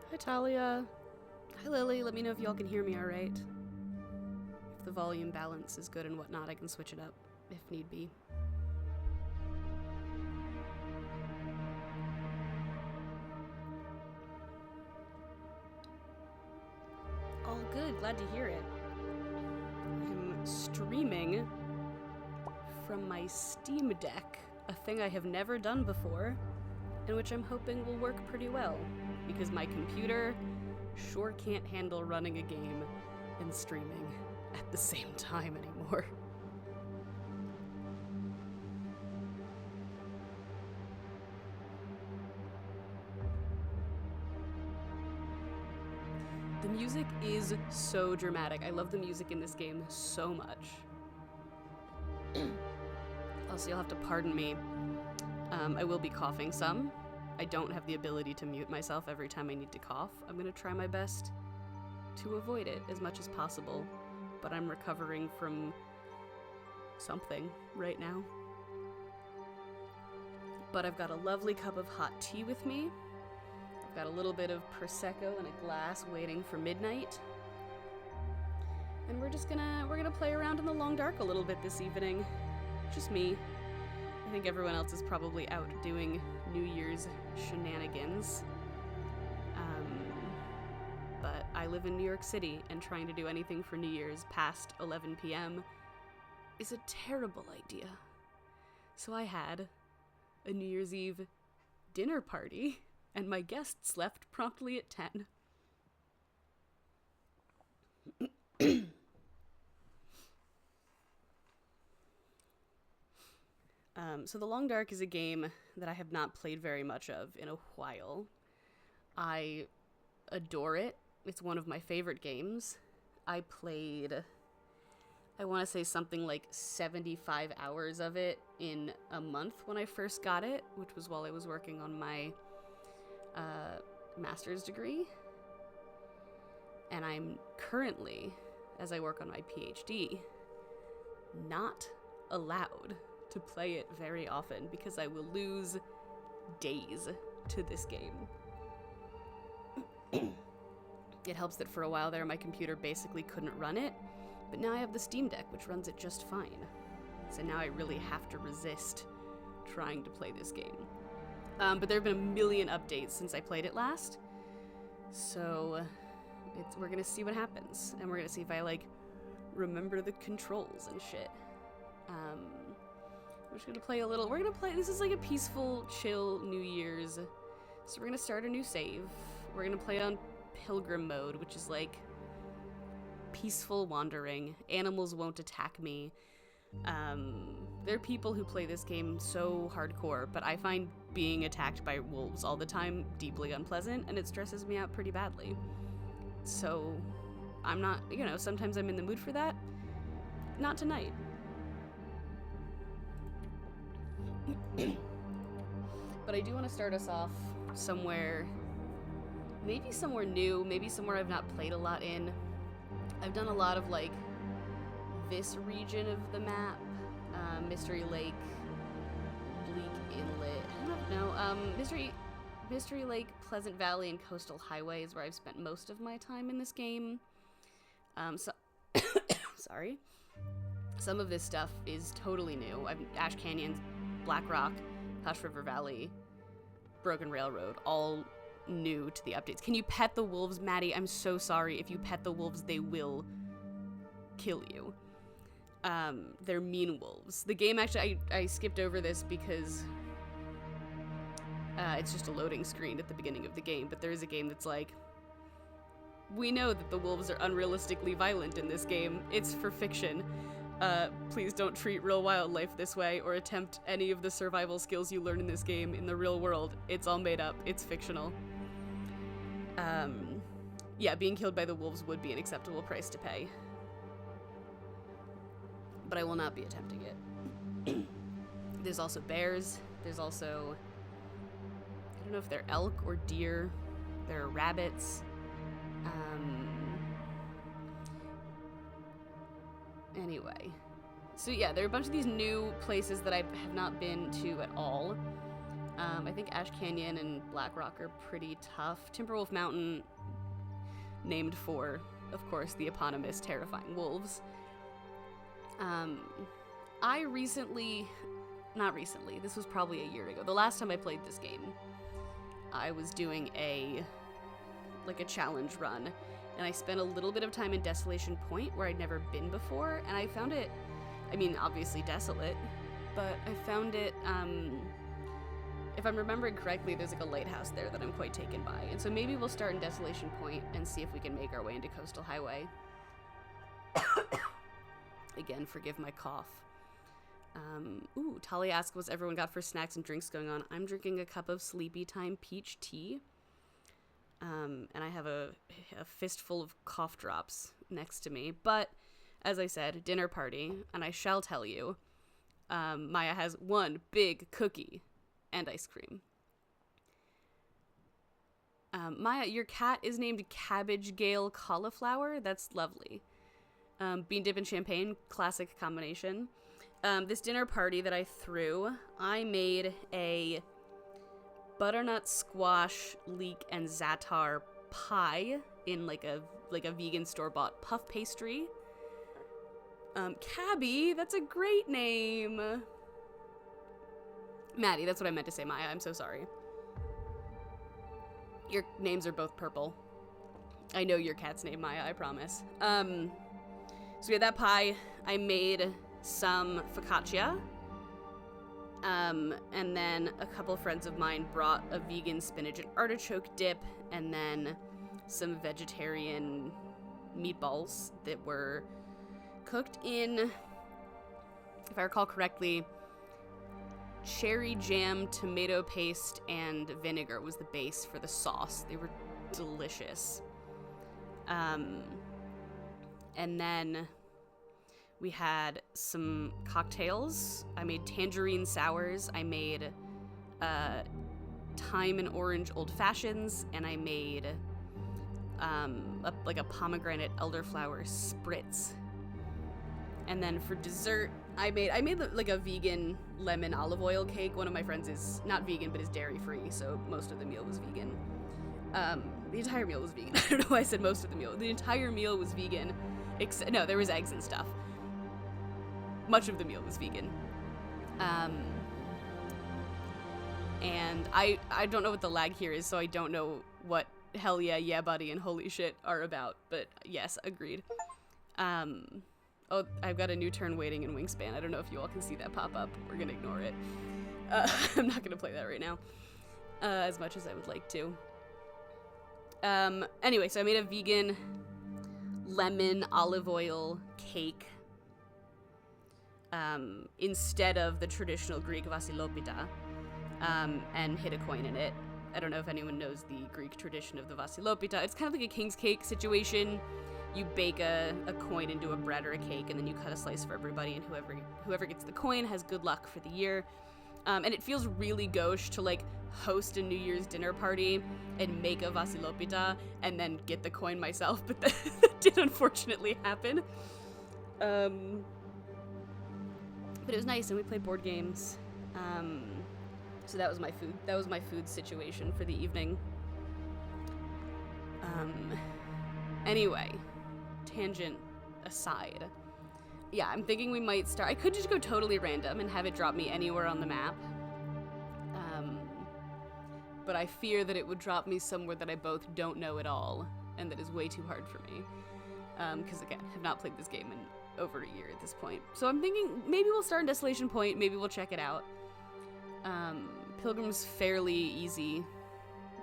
Hi, Talia. Hi, Lily. Let me know if y'all can hear me all right. If the volume balance is good and whatnot, I can switch it up if need be. All good. Glad to hear it. I'm streaming from my Steam Deck, a thing I have never done before, and which I'm hoping will work pretty well, because my computer sure can't handle running a game and streaming at the same time anymore. The music is so dramatic. I love the music in this game so much. Also, you'll have to pardon me. I will be coughing some. I don't have the ability to mute myself every time I need to cough. I'm going to try my best to avoid it as much as possible, but I'm recovering from something right now. But I've got a lovely cup of hot tea with me. I've got a little bit of Prosecco in a glass waiting for midnight. And we're gonna play around in the Long Dark a little bit this evening. Just me. I think everyone else is probably out doing New Year's shenanigans. But I live in New York City, and trying to do anything for New Year's past 11 p.m. is a terrible idea. So I had a New Year's Eve dinner party, and my guests left promptly at 10. So The Long Dark is a game that I have not played very much of in a while. I adore it. It's one of my favorite games. I played, I want to say something like 75 hours of it in a month when I first got it, which was while I was working on my master's degree. And I'm currently, as I work on my PhD, not allowed to play it very often because I will lose days to this game. It helps that for a while there my computer basically couldn't run it, but now I have the Steam Deck which runs it just fine. So now I really have to resist trying to play this game. But there have been a million updates since I played it last, so we're gonna see what happens, and we're gonna see if I remember the controls and shit. We're just gonna play a little. This is like a peaceful, chill New Year's. So we're gonna start a new save. We're gonna play on Pilgrim mode, which is like peaceful wandering. Animals won't attack me. There are people who play this game so hardcore, but I find being attacked by wolves all the time deeply unpleasant, and it stresses me out pretty badly. So I'm not, sometimes I'm in the mood for that. Not tonight. But I do want to start us off somewhere, maybe somewhere new, maybe somewhere I've not played a lot in. I've done a lot of this region of the map, Mystery Lake, Bleak Inlet, I don't know, Mystery Lake, Pleasant Valley, and Coastal Highway is where I've spent most of my time in this game. Sorry. Some of this stuff is totally new. Ash Canyons, Black Rock, Hush River Valley, Broken Railroad, all new to the updates. Can you pet the wolves, Maddie? I'm so sorry. If you pet the wolves, they will kill you. They're mean wolves. The game, actually, I skipped over this because it's just a loading screen at the beginning of the game, but there is a game that's like, we know that the wolves are unrealistically violent in this game. It's for fiction. Please don't treat real wildlife this way or attempt any of the survival skills you learn in this game in the real world. It's all made up. It's fictional. Yeah, being killed by the wolves would be an acceptable price to pay. But I will not be attempting it. There's also bears. There's also, I don't know if they're elk or deer. There are rabbits. Anyway. So yeah, there are a bunch of these new places that I have not been to at all. I think Ash Canyon and Black Rock are pretty tough. Timberwolf Mountain, named for, of course, the eponymous terrifying wolves. I not recently, this was probably a year ago. The last time I played this game, I was doing a challenge run, and I spent a little bit of time in Desolation Point where I'd never been before, and I found it, obviously desolate, but I found it, if I'm remembering correctly, there's a lighthouse there that I'm quite taken by, and so maybe we'll start in Desolation Point and see if we can make our way into Coastal Highway. Again, forgive my cough. Talia asks what's everyone got for snacks and drinks going on. I'm drinking a cup of Sleepy Time peach tea. And I have a fistful of cough drops next to me. But, as I said, dinner party, and I shall tell you, Maya has one big cookie and ice cream. Maya, your cat is named Cabbage Gale Cauliflower. That's lovely. Bean dip and champagne, classic combination. This dinner party that I threw, I made a butternut squash, leek, and za'atar pie in like a vegan store-bought puff pastry. Cabby, that's a great name. Maddie, that's what I meant to say, Maya. I'm so sorry. Your names are both purple. I know your cat's name, Maya, I promise. So we had that pie. I made some focaccia. And then a couple friends of mine brought a vegan spinach and artichoke dip, and then some vegetarian meatballs that were cooked in, if I recall correctly, cherry jam, tomato paste, and vinegar was the base for the sauce. They were delicious. And then we had some cocktails. I made tangerine sours. I made thyme and orange old fashions, and I made a pomegranate elderflower spritz. And then for dessert, I made a vegan lemon olive oil cake. One of my friends is not vegan, but is dairy free, so most of the meal was vegan. The entire meal was vegan. I don't know why I said most of the meal. The entire meal was vegan. No, there was eggs and stuff. Much of the meal was vegan. And I don't know what the lag here is, so I don't know what hell yeah buddy and holy shit are about, but yes, agreed. Oh, I've got a new turn waiting in Wingspan. I don't know if you all can see that pop up. We're gonna ignore it. I'm not gonna play that right now, as much as I would like to. Anyway, so I made a vegan lemon olive oil cake instead of the traditional Greek vasilopita, and hid a coin in it. I don't know if anyone knows the Greek tradition of the vasilopita. It's kind of like a king's cake situation. You bake a coin into a bread or a cake, and then you cut a slice for everybody, and whoever gets the coin has good luck for the year. And it feels really gauche to like host a New Year's dinner party and make a vasilopita and then get the coin myself, but that did unfortunately happen. But it was nice, and we played board games. So that was my food. That was my food situation for the evening. Anyway, tangent aside. Yeah, I'm thinking we might start. I could just go totally random and have it drop me anywhere on the map. But I fear that it would drop me somewhere that I both don't know at all, and that is way too hard for me. Because again, I have not played this game in over a year at this point. So I'm thinking maybe we'll start in Desolation Point, maybe we'll check it out. Pilgrim's fairly easy,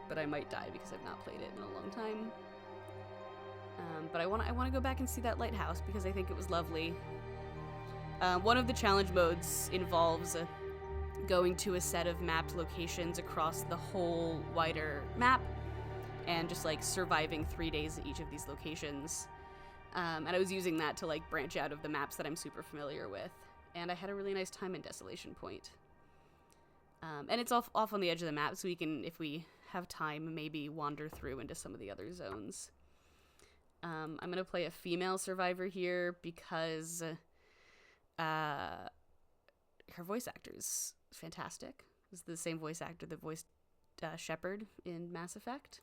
but I might die because I've not played it in a long time. But I want to go back and see that lighthouse because I think it was lovely. One of the challenge modes involves going to a set of mapped locations across the whole wider map and just like surviving 3 days at each of these locations. And I was using that to like branch out of the maps that I'm super familiar with. And I had a really nice time in Desolation Point. And it's off on the edge of the map, so we can, if we have time, maybe wander through into some of the other zones. I'm going to play a female survivor here because her voice actor's fantastic. This is the same voice actor that voiced Shepard in Mass Effect.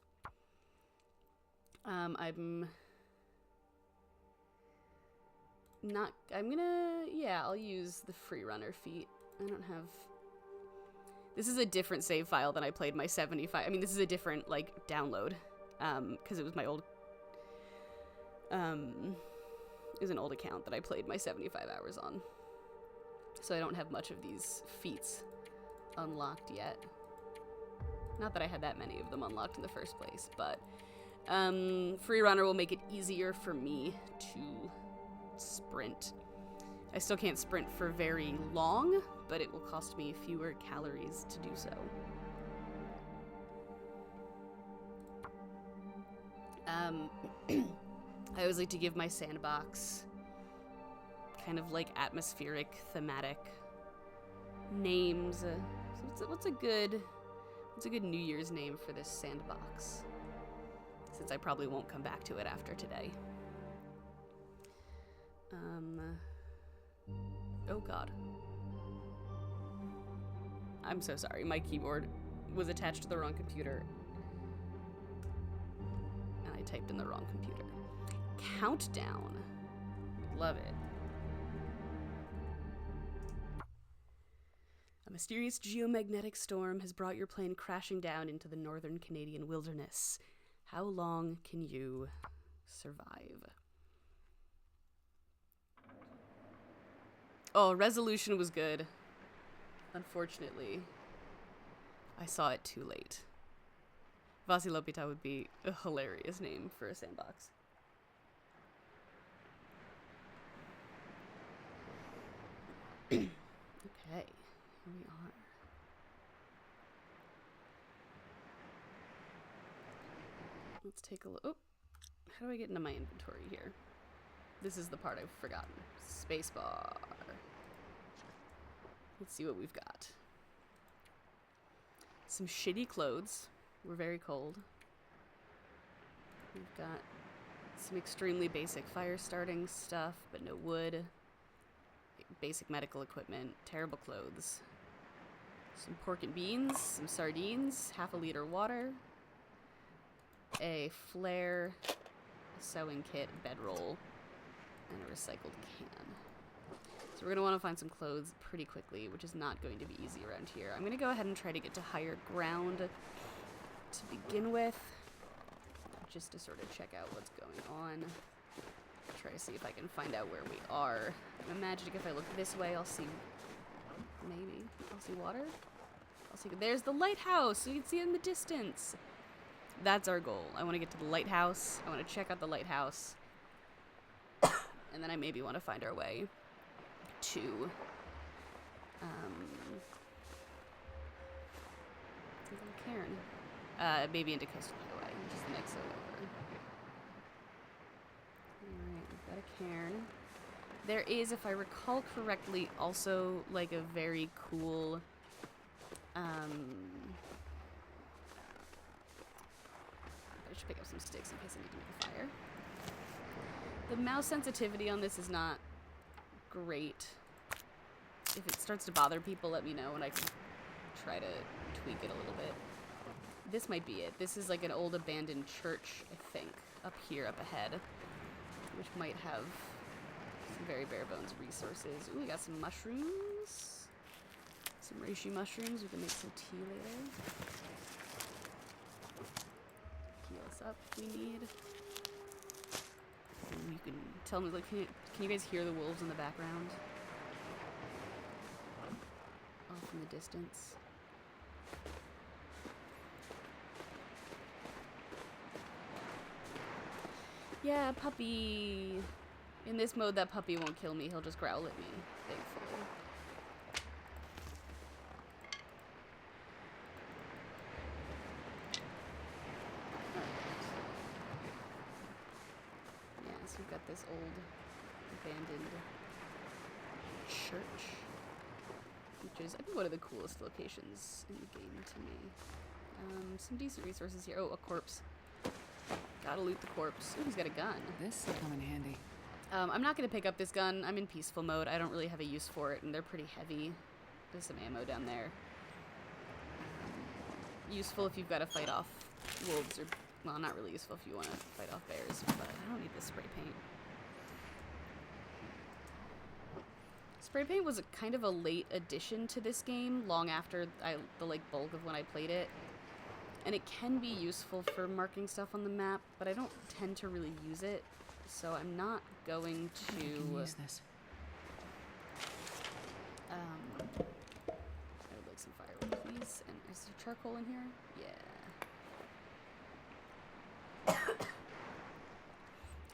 I'm gonna, yeah, I'll use the Freerunner feat. I don't have... This is a different save file than I played my 75... I mean, this is a different, like, download. Because it was my old... it was an old account that I played my 75 hours on. So I don't have much of these feats unlocked yet. Not that I had that many of them unlocked in the first place, but... Freerunner will make it easier for me to sprint. I still can't sprint for very long, but it will cost me fewer calories to do so. I always like to give my sandbox kind of like atmospheric, thematic names. So what's a good New Year's name for this sandbox? Since I probably won't come back to it after today. Oh god. I'm so sorry, my keyboard was attached to the wrong computer. And I typed in the wrong computer. Countdown. Love it. A mysterious geomagnetic storm has brought your plane crashing down into the northern Canadian wilderness. How long can you survive? Oh, resolution was good. Unfortunately, I saw it too late. Vasilopita would be a hilarious name for a sandbox. Okay, here we are. Let's take a look. Oh, how do I get into my inventory here? This is the part I've forgotten. Spacebar. Let's see what we've got. Some shitty clothes. We're very cold. We've got some extremely basic fire starting stuff, but no wood. Basic medical equipment. Terrible clothes. Some pork and beans. Some sardines. Half a liter water. A flare. A sewing kit. Bedroll. And a recycled can. So we're going to want to find some clothes pretty quickly, which is not going to be easy around here. I'm going to go ahead and try to get to higher ground to begin with, just to sort of check out what's going on. Try to see if I can find out where we are. I'm imagining if I look this way, I'll see, maybe, I'll see water? I'll see, there's the lighthouse, so you can see it in the distance. That's our goal. I want to get to the lighthouse. I want to check out the lighthouse. And then I maybe want to find our way to Cairn. Maybe into Coastal Highway, which is the next zone over. Alright, we've got a cairn. There is, if I recall correctly, also like a very cool I should pick up some sticks in case I need to make a fire. The mouse sensitivity on this is not great. If it starts to bother people, let me know and I can try to tweak it a little bit. This might be it. This is like an old abandoned church, I think, up here, up ahead, which might have some very bare bones resources. Ooh, we got some mushrooms. Some reishi mushrooms. We can make some tea later. Heal us up if we need. Ooh, you can tell me, like, can you guys hear the wolves in the background? Off in the distance. Yeah, puppy. In this mode, that puppy won't kill me. He'll just growl at me, thankfully. Yeah, so we've got this old abandoned church, which is, I think, one of the coolest locations in the game to me. Some decent resources here. Oh, a corpse. Gotta loot the corpse. Ooh, he's got a gun. This will come in handy. I'm not gonna pick up this gun. I'm in peaceful mode. I don't really have a use for it, and they're pretty heavy. There's some ammo down there. useful if you've got to fight off wolves, or, well, not really useful if you want to fight off bears, but I don't need the spray paint. Spray paint was a kind of a late addition to this game, long after the like bulk of when I played it. And it can be useful for marking stuff on the map, but I don't tend to really use it, so I'm not going to use this. I would like some firewood, please. And is there charcoal in here?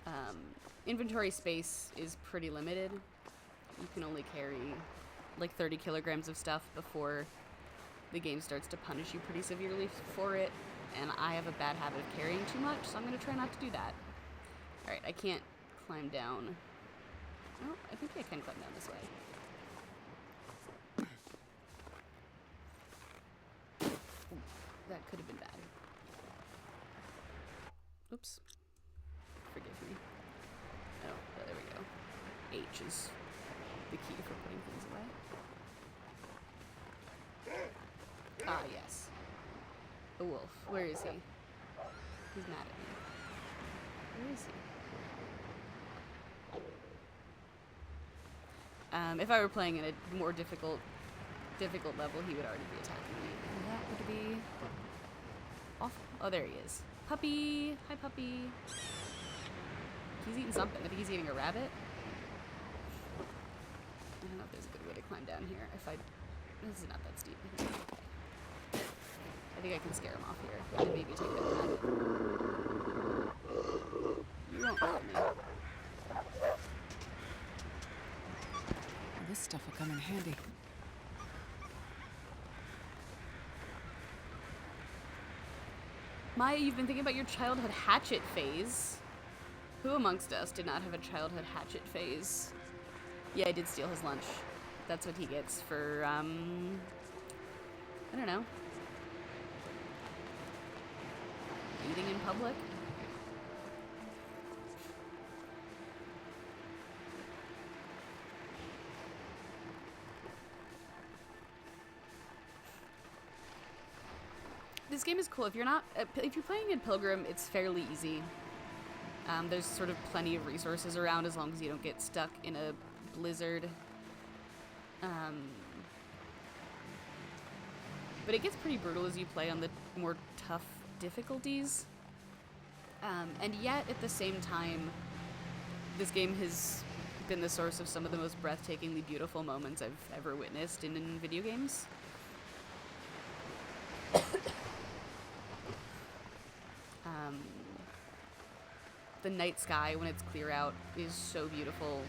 Yeah. Inventory space is pretty limited. You can only carry like 30 kilograms of stuff before the game starts to punish you pretty severely for it, and I have a bad habit of carrying too much, so I'm going to try not to do that. Alright, I can't climb down. Oh, I think I can climb down this way. Ooh, that could have been bad. Oops. Forgive me. Oh, there we go. H is the key for putting things away. Ah, yes. A wolf. Where is he? He's mad at me. Where is he? If I were playing in a more difficult level, he would already be attacking me. And that would be awful. Oh, there he is. Puppy! Hi, puppy. He's eating something. I think he's eating a rabbit. I don't know if there's a good way to climb down here. This is not that steep. I think I can scare him off here. And maybe take that rabbit. You won't help me. Well, this stuff will come in handy. Maya, you've been thinking about your childhood hatchet phase. Who amongst us did not have a childhood hatchet phase? Yeah, I did steal his lunch. That's what he gets for, I don't know. Eating in public? This game is cool. If you're playing in Pilgrim, it's fairly easy. There's sort of plenty of resources around as long as you don't get stuck in a blizzard. But it gets pretty brutal as you play on the more tough difficulties. And yet, at the same time, this game has been the source of some of the most breathtakingly beautiful moments I've ever witnessed in video games. The night sky, when it's clear out, is so beautiful.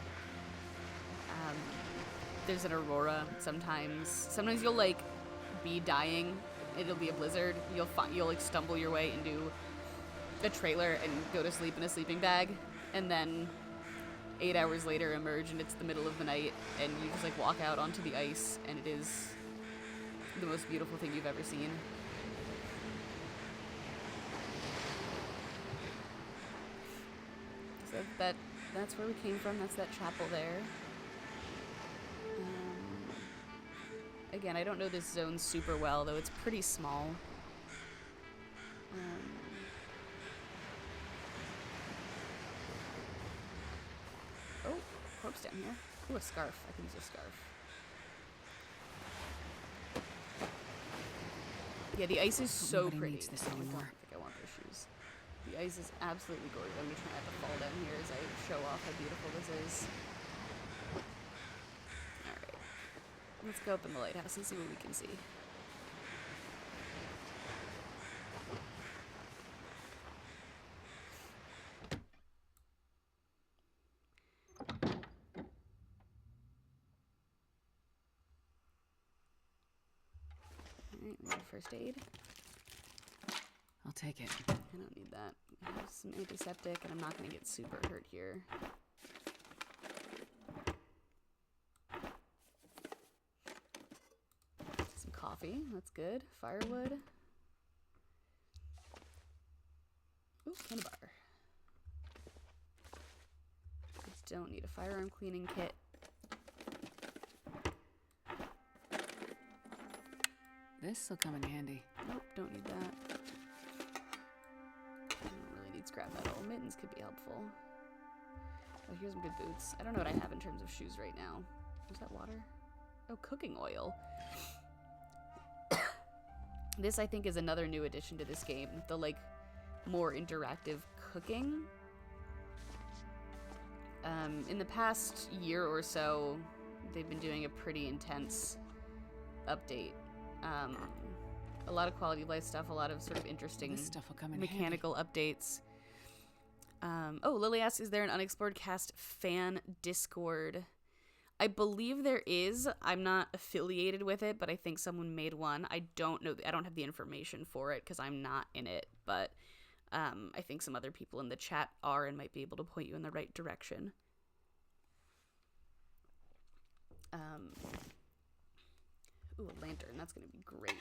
There's an aurora sometimes. Sometimes you'll, like, be dying. It'll be a blizzard. You'll like, stumble your way into a trailer and go to sleep in a sleeping bag. And then 8 hours later emerge, and it's the middle of the night, and you just, like, walk out onto the ice, and it is the most beautiful thing you've ever seen. So that's where we came from. That's that chapel there. Again, I don't know this zone super well, though it's pretty small. Oh, corpse down here. Ooh, a scarf. I can use a scarf. Yeah, the ice is so pretty. Needs this Oh my god, anymore. I think I want those shoes. The ice is absolutely gorgeous. I'm just trying not to fall down here as I show off how beautiful this is. Alright. Let's go up in the lighthouse and see what we can see. Alright, we have first aid. I'll take it. I don't need that. I have some antiseptic, and I'm not going to get super hurt here. Some coffee. That's good. Firewood. Ooh, candy bar. I don't need a firearm cleaning kit. This'll come in handy. Nope, don't need that. I don't really need scrap metal. Mittens could be helpful. Oh, here's some good boots. I don't know what I have in terms of shoes right now. Is that water? Oh, cooking oil. This, I think, is another new addition to this game. The, like, more interactive cooking. In the past year or so, they've been doing a pretty intense update. A lot of quality of life stuff, a lot of sort of interesting This stuff will come in mechanical updates. Oh, Lily asks, is there an Unexplored Cast fan Discord? I believe there is. I'm not affiliated with it, but I think someone made one. I don't know. I don't have the information for it because I'm not in it, but I think some other people in the chat are and might be able to point you in the right direction. Ooh, a lantern. That's going to be great.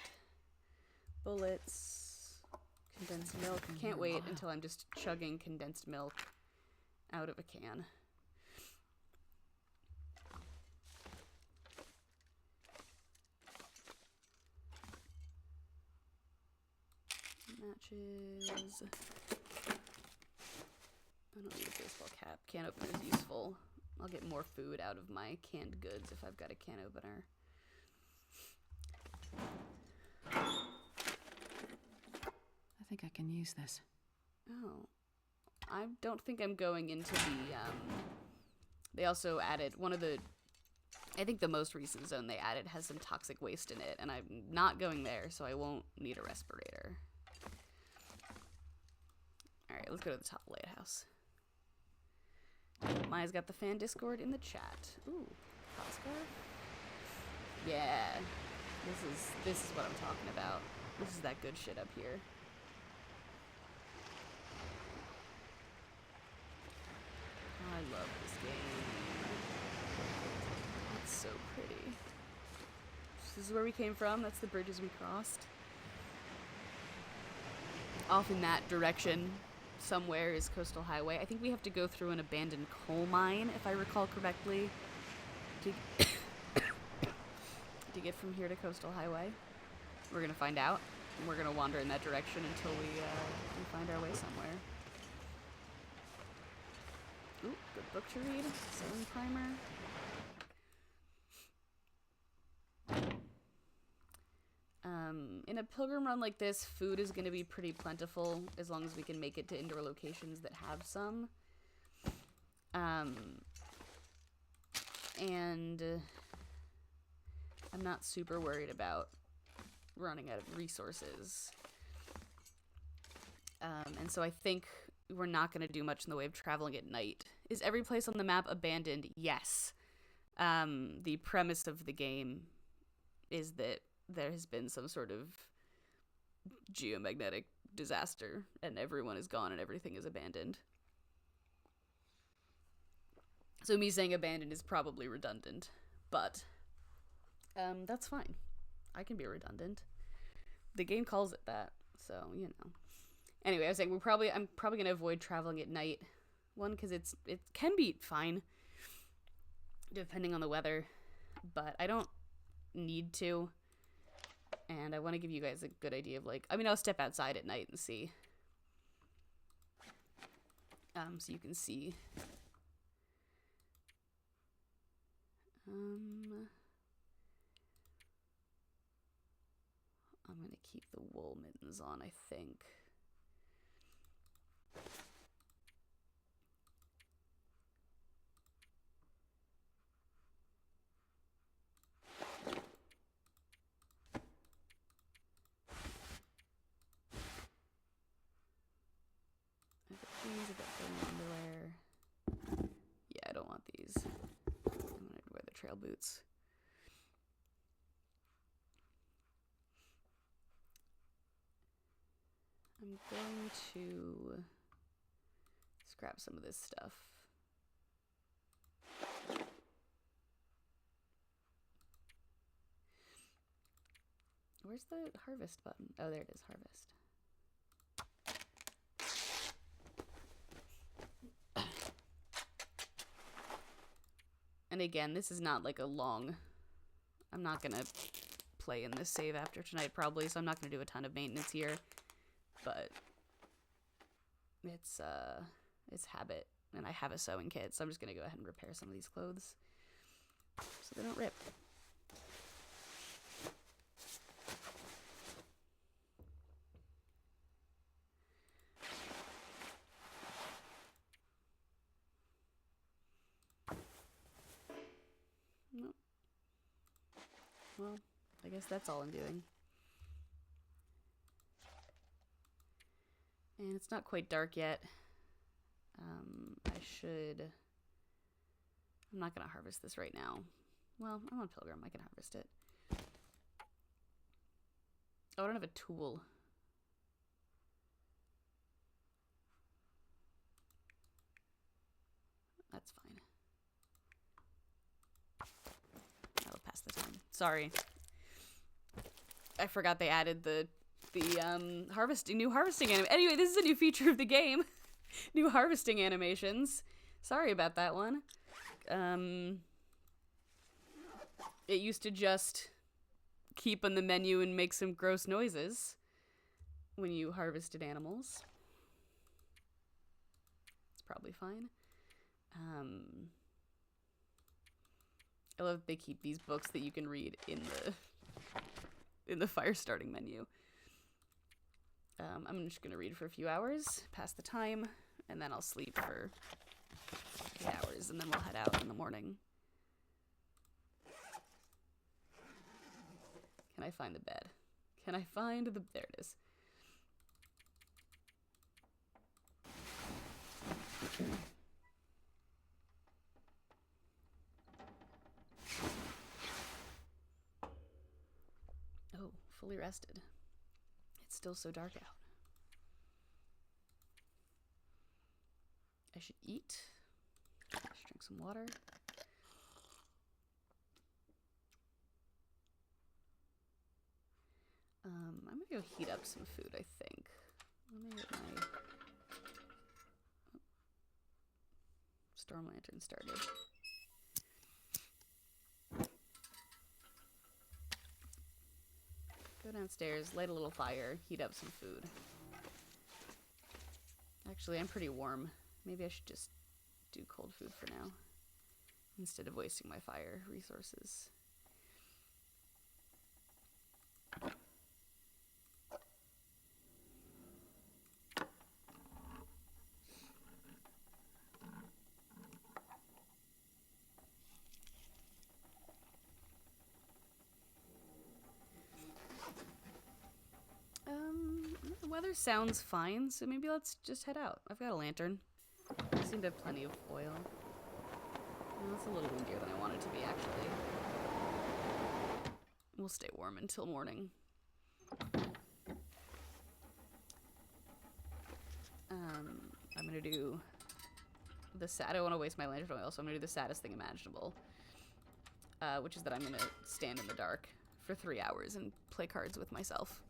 Bullets. Condensed milk. Can't wait until I'm just chugging condensed milk out of a can. Matches. I don't need a baseball cap. Can opener is useful. I'll get more food out of my canned goods if I've got a can opener. I think I can use this. Oh. I don't think I'm going into the, they also added one of the, I think the most recent zone they added has some toxic waste in it, and I'm not going there, so I won't need a respirator. Alright, let's go to the top lighthouse. Maya's got the fan Discord in the chat. Ooh, hot scarf? Yeah. This is what I'm talking about. This is that good shit up here. I love this game. It's so pretty. This is where we came from. That's the bridges we crossed. Off in that direction somewhere is Coastal Highway. I think we have to go through an abandoned coal mine, if I recall correctly, to get from here to Coastal Highway. We're gonna find out. And we're gonna wander in that direction until we find our way somewhere. Ooh, good book to read. Sewing primer. In a pilgrim run like this, food is going to be pretty plentiful as long as we can make it to indoor locations that have some. And I'm not super worried about running out of resources. And so I think we're not going to do much in the way of traveling at night. Is every place on the map abandoned? Yes. The premise of the game is that there has been some sort of geomagnetic disaster and everyone is gone and everything is abandoned. So me saying abandoned is probably redundant, but that's fine. I can be redundant. The game calls it that, so you know. Anyway, I was saying I'm probably gonna avoid traveling at night. One, because it can be fine depending on the weather, but I don't need to. And I want to give you guys a good idea of, like, I mean, I'll step outside at night and see. So you can see. I'm going to keep the wool mittens on, I think. I've got thermal underwear. Yeah, I don't want these. I'm gonna wear the trail boots. I'm going to scrap some of this stuff. Where's the harvest button? Oh, there it is, harvest. And again, this is not like a long, I'm not gonna play in this save after tonight probably, so I'm not gonna do a ton of maintenance here. But it's habit, and I have a sewing kit, so I'm just gonna go ahead and repair some of these clothes so they don't rip. Nope. Well, I guess that's all I'm doing. And it's not quite dark yet. I'm not gonna harvest this right now. Well, I'm on Pilgrim, I can harvest it. Oh, I don't have a tool. That's fine. That'll pass the time. Sorry. I forgot they added the new harvesting anim. Anyway, this is a new feature of the game. New harvesting animations. Sorry about that one. It used to just keep on the menu and make some gross noises when you harvested animals. It's probably fine. I love that they keep these books that you can read in the fire starting menu. I'm just gonna read for a few hours, pass the time, and then I'll sleep for 8 hours, and then we'll head out in the morning. Can I find the bed? Can I find the... There it is. Oh, fully rested. It's still so dark out. I should eat. I should drink some water. I'm gonna go heat up some food, I think. Let me get my storm lantern started. Go downstairs, light a little fire, heat up some food. Actually, I'm pretty warm. Maybe I should just do cold food for now, instead of wasting my fire resources. The weather sounds fine, so maybe let's just head out. I've got a lantern. I seem to have plenty of oil. Well, it's a little windier than I want it to be, actually. We'll stay warm until morning. I'm gonna do the sad. I don't want to waste my lantern oil, so I'm gonna do the saddest thing imaginable, which is that I'm gonna stand in the dark for 3 hours and play cards with myself.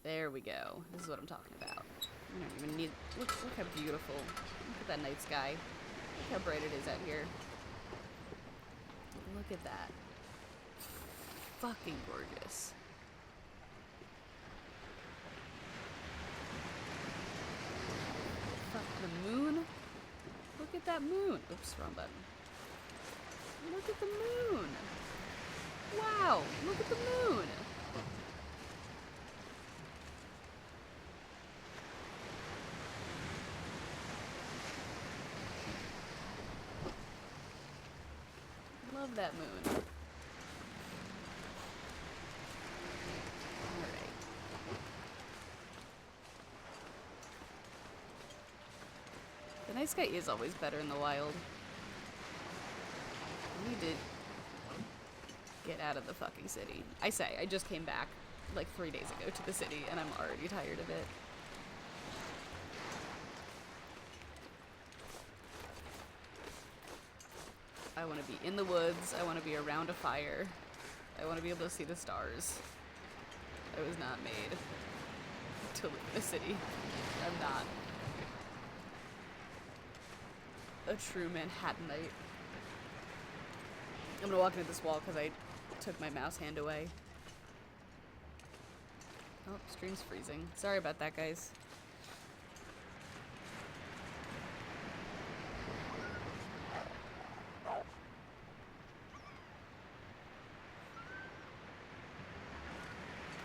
There we go. This is what I'm talking about. I don't even need... Look how beautiful. Look at that night sky. Look how bright it is out here. Look at that. Fucking gorgeous. Fuck, the moon? Look at that moon. Oops, wrong button. Look at the moon. Wow, look at the moon. Love that moon. Alright. The night sky is always better in the wild. I need to get out of the fucking city. I say, I just came back like 3 days ago to the city and I'm already tired of it. I want to be in the woods. I want to be around a fire. I want to be able to see the stars. I was not made to live in a city. I'm not a true Manhattanite. I'm gonna walk into this wall because I took my mouse hand away. Oh, stream's freezing. Sorry about that, guys.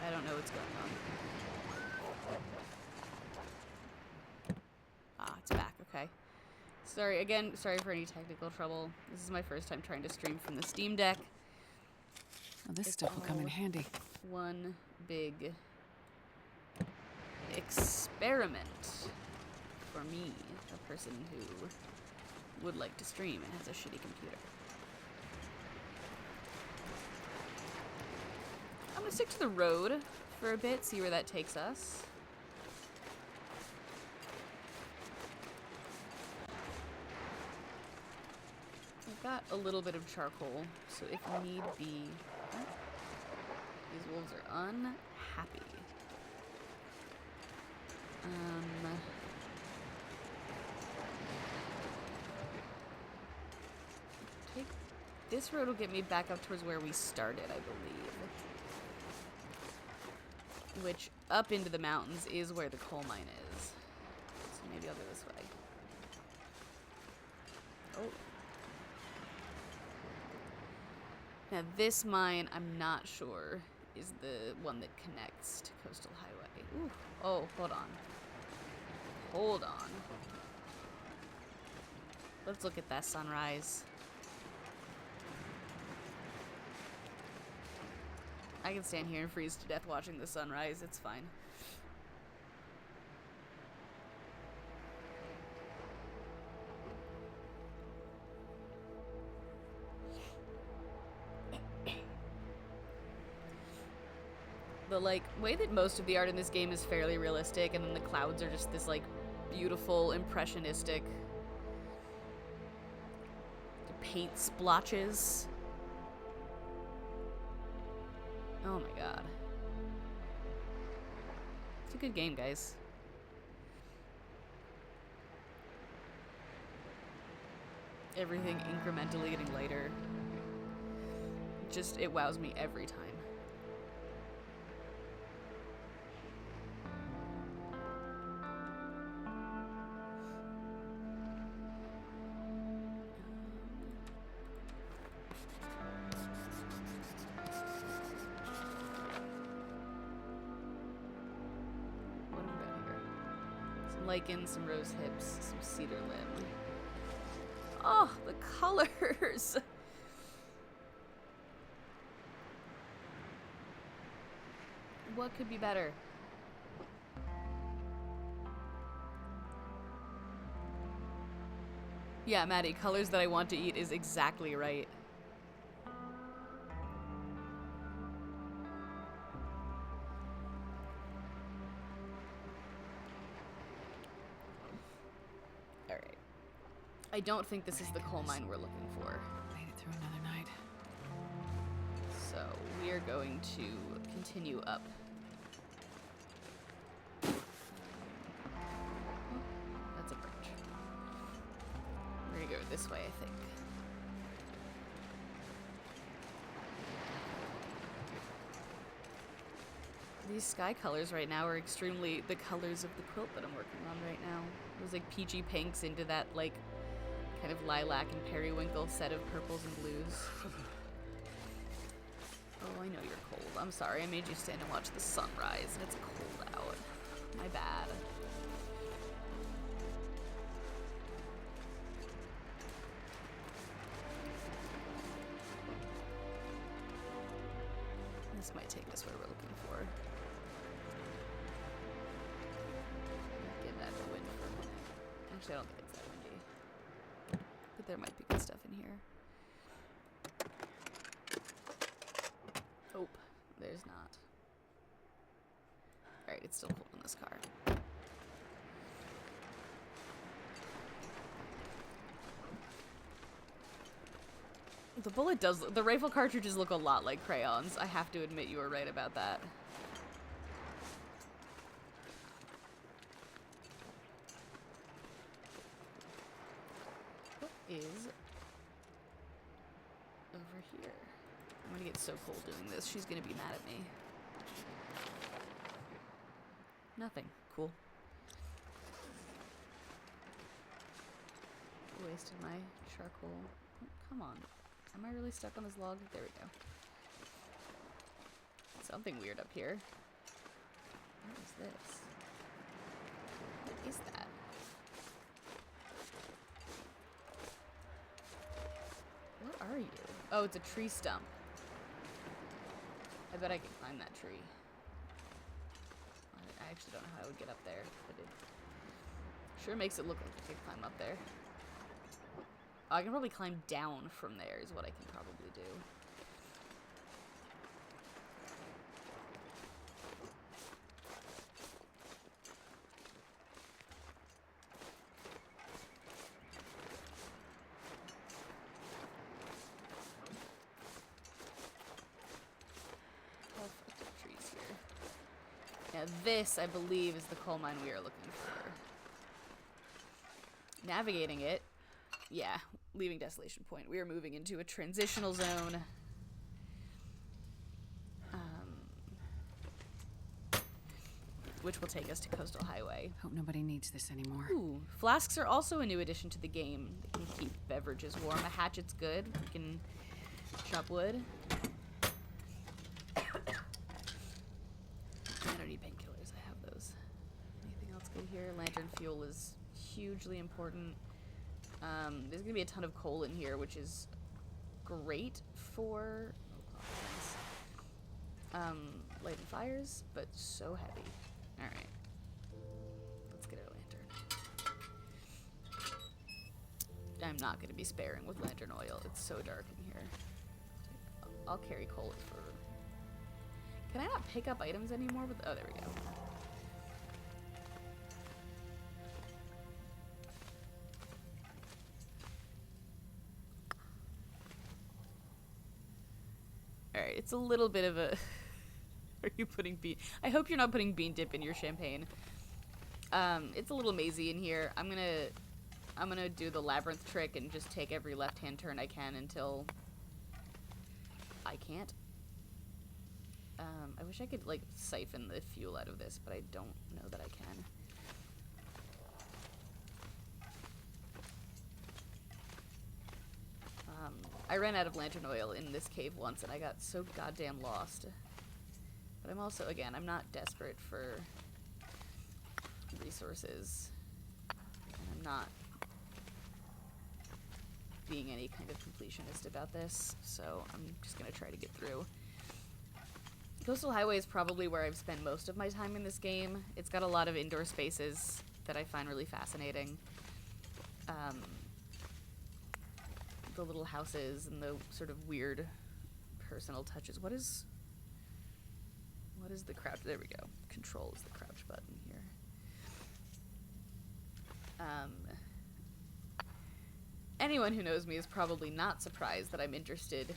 I don't know what's going on. Ah, it's back. Okay. Sorry, again, sorry for any technical trouble. This is my first time trying to stream from the Steam Deck. Well, this stuff will come in handy. One big experiment for me, a person who would like to stream and has a shitty computer. I'm gonna stick to the road for a bit, see where that takes us. I've got a little bit of charcoal, so if need be... Oh, these wolves are unhappy. Take... This road will get me back up towards where we started, I believe. Which, up into the mountains, is where the coal mine is. So maybe I'll go this way. Oh. Now this mine, I'm not sure, is the one that connects to Coastal Highway. Ooh. Oh, hold on. Hold on. Let's look at that sunrise. I can stand here and freeze to death watching the sunrise. It's fine. The, like, way that most of the art in this game is fairly realistic, and then the clouds are just this, like, beautiful, impressionistic paint splotches. Oh my god. It's a good game, guys. Everything incrementally getting lighter. Just, it wows me every time. Lichen, some rose hips, some cedar limb. Oh, the colors! What could be better? Yeah, Maddie, colors that I want to eat is exactly right. I don't think this is the coal mine we're looking for. Made it through another night. So we are going to continue up. Oh, that's a bridge. We're gonna go this way, I think. These sky colors right now are extremely the colors of the quilt that I'm working on right now. Those like peachy pinks into that like kind of lilac and periwinkle set of purples and blues. Oh, I know you're cold. I'm sorry, I made you stand and watch the sunrise, and it's cold out. My bad. This might take us where we're looking for. Get that to wind for a minute. Actually, I don't think it's that windy. But there might be good stuff in here. Oh, there's not. Alright, it's still cold in this car. The bullet does. The rifle cartridges look a lot like crayons. I have to admit you were right about that. What is over here? I'm gonna get so cold doing this. She's gonna be mad at me. Nothing. Cool. Wasted my charcoal. Oh, come on. Am I really stuck on this log? There we go. Something weird up here. What is this? What is that? What are you? Oh, it's a tree stump. I bet I can climb that tree. I actually don't know how I would get up there, but it sure makes it look like I could climb up there. I can probably climb down from there is what I can probably do. Trees here. Now this, I believe, is the coal mine we are looking for. Navigating it. Yeah, leaving Desolation Point. We are moving into a transitional zone. Which will take us to Coastal Highway. Hope nobody needs this anymore. Ooh, flasks are also a new addition to the game. They can keep beverages warm. A hatchet's good. We can chop wood. I don't need painkillers. I have those. Anything else good here? Lantern fuel is hugely important. There's gonna be a ton of coal in here, which is great for lighting fires, but so heavy. All right, let's get our lantern. I'm not gonna be sparing with lantern oil. It's so dark in here. I'll carry coal for. Can I not pick up items anymore? With oh, there we go. Alright, it's a little bit of a... Are you putting bean... I hope you're not putting bean dip in your champagne. It's a little mazy in here. I'm gonna do the labyrinth trick and just take every left-hand turn I can until... I can't. I wish I could, like, siphon the fuel out of this, but I don't know that I can. I ran out of lantern oil in this cave once, and I got so goddamn lost. But I'm also, again, I'm not desperate for resources. And I'm not being any kind of completionist about this, so I'm just gonna try to get through. Coastal Highway is probably where I've spent most of my time in this game. It's got a lot of indoor spaces that I find really fascinating. The little houses and the sort of weird personal touches. What is the crouch? There we go. Control is the crouch button here. Anyone who knows me is probably not surprised that I'm interested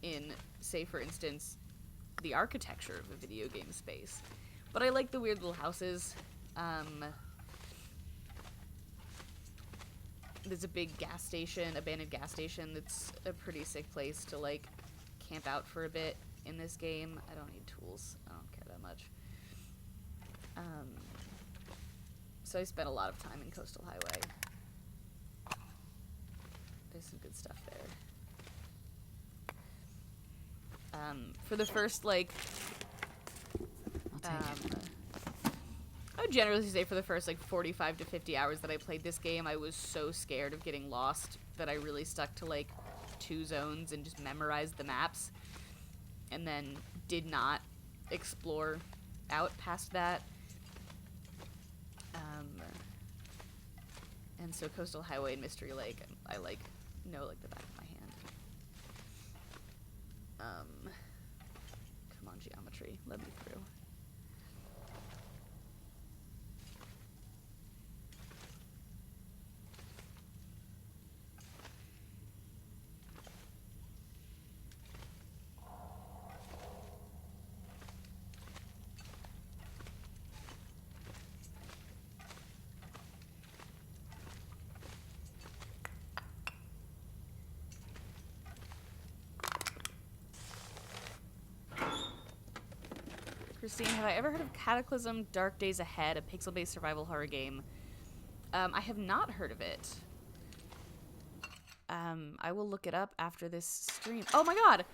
in, say for instance, the architecture of a video game space. But I like the weird little houses. There's a big gas station, abandoned gas station, that's a pretty sick place to, like, camp out for a bit in this game. I don't need tools. I don't care that much. So I spent a lot of time in Coastal Highway. There's some good stuff there. For the first, like... I'll take it. I would generally say for the first, like, 45 to 50 hours that I played this game, I was so scared of getting lost that I really stuck to, like, 2 zones and just memorized the maps. And then did not explore out past that. And so Coastal Highway and Mystery Lake, I, like, know, like, the back of my hand. Come on, geometry. Let me through. Christine, have I ever heard of Cataclysm Dark Days Ahead, a pixel-based survival horror game? I have not heard of it. I will look it up after this stream. Oh my god!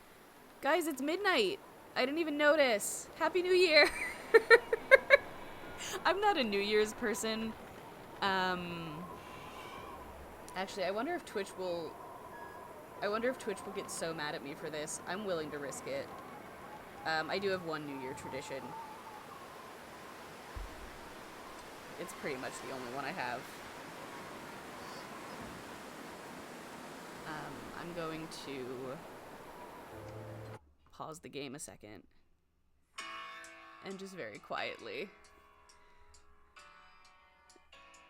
Guys, it's midnight! I didn't even notice! Happy New Year! I'm not a New Year's person. Actually, I wonder if Twitch will get so mad at me for this. I'm willing to risk it. I do have one New Year tradition. It's pretty much the only one I have. I'm going to pause the game a second and just very quietly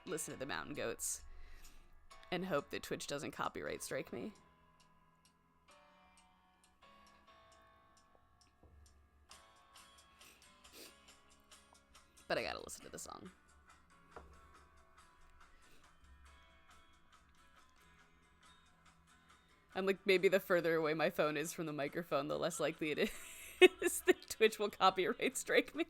listen to the mountain goats and hope that Twitch doesn't copyright strike me. But I gotta listen to the song. I'm like, maybe the further away my phone is from the microphone, the less likely it is that Twitch will copyright strike me.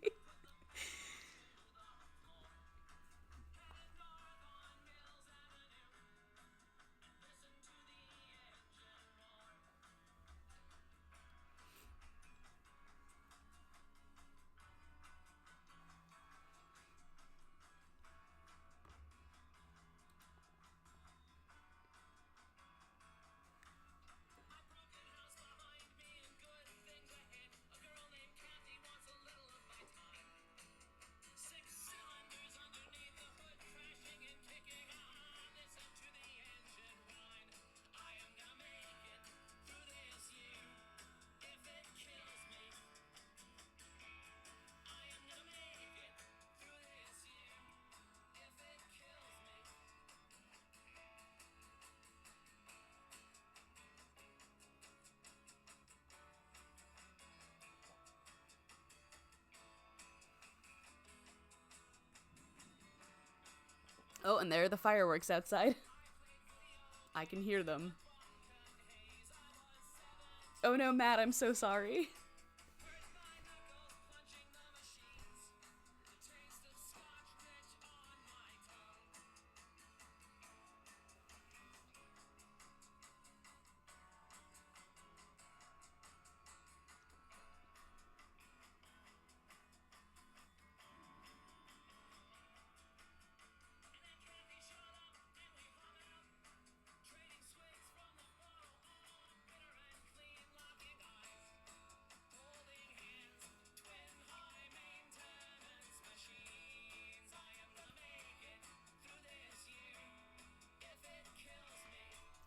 Oh, and there are the fireworks outside. I can hear them. Oh no, Matt, I'm so sorry.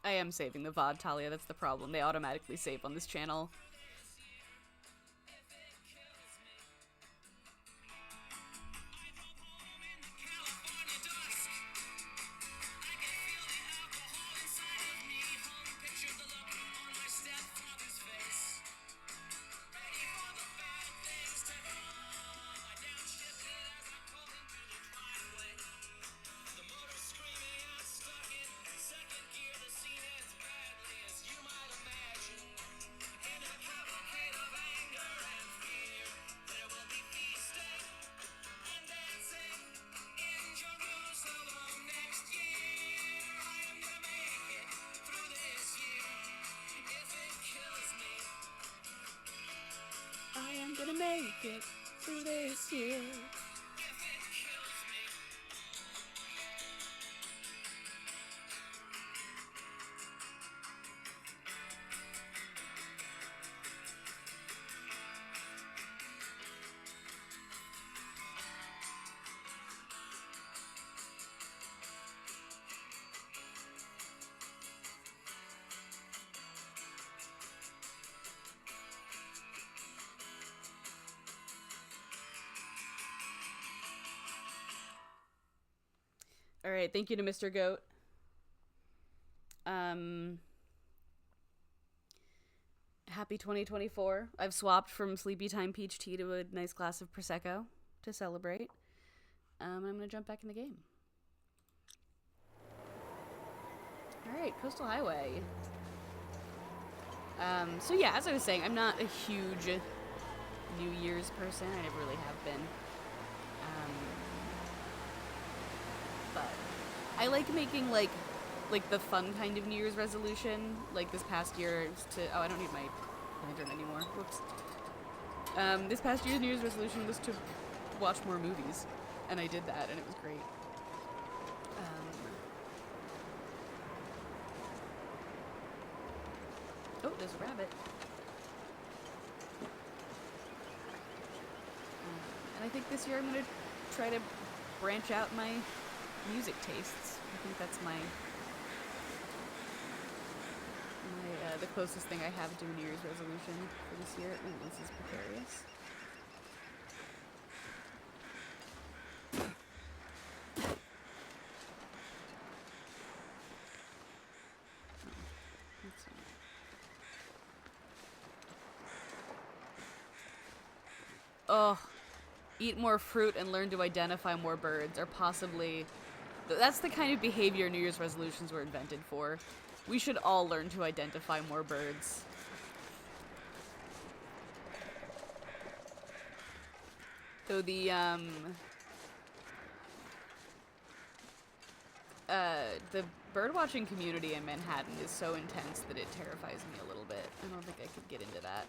I am saving the VOD, Talia, that's the problem. They automatically save on this channel. I'm gonna make it through this year. All right, thank you to Mr. Goat. Happy 2024. I've swapped from Sleepy Time Peach Tea to a nice glass of Prosecco to celebrate. I'm gonna jump back in the game. All right, Coastal Highway. So yeah, as I was saying, I'm not a huge New Year's person. I never really have been. But I like making like the fun kind of New Year's resolution. Like this past year was to I don't need my lantern anymore. Whoops. This past year's New Year's resolution was to watch more movies, and I did that, and it was great. Oh, there's a rabbit. And I think this year I'm gonna try to branch out my music tastes. I think that's the closest thing I have to a New Year's resolution for this year. Ooh, this is precarious. Oh, eat more fruit and learn to identify more birds, or possibly... That's the kind of behavior New Year's resolutions were invented for. We should all learn to identify more birds. So the birdwatching community in Manhattan is so intense that it terrifies me a little bit. I don't think I could get into that.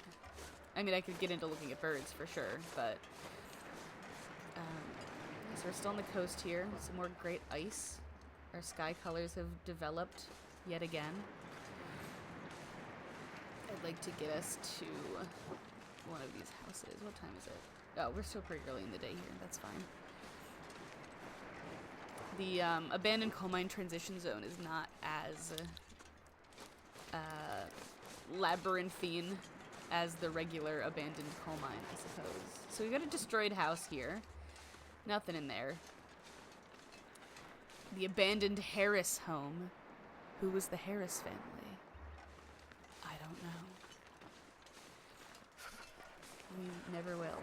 I mean, I could get into looking at birds for sure, but... so we're still on the coast here. Some more great ice. Our sky colors have developed yet again. I'd like to get us to one of these houses. What time is it? Oh, we're still pretty early in the day here. That's fine. The abandoned coal mine transition zone is not as labyrinthine as the regular abandoned coal mine, I suppose. So we got a destroyed house here. Nothing in there. The abandoned Harris home. Who was the Harris family? I don't know. We never will.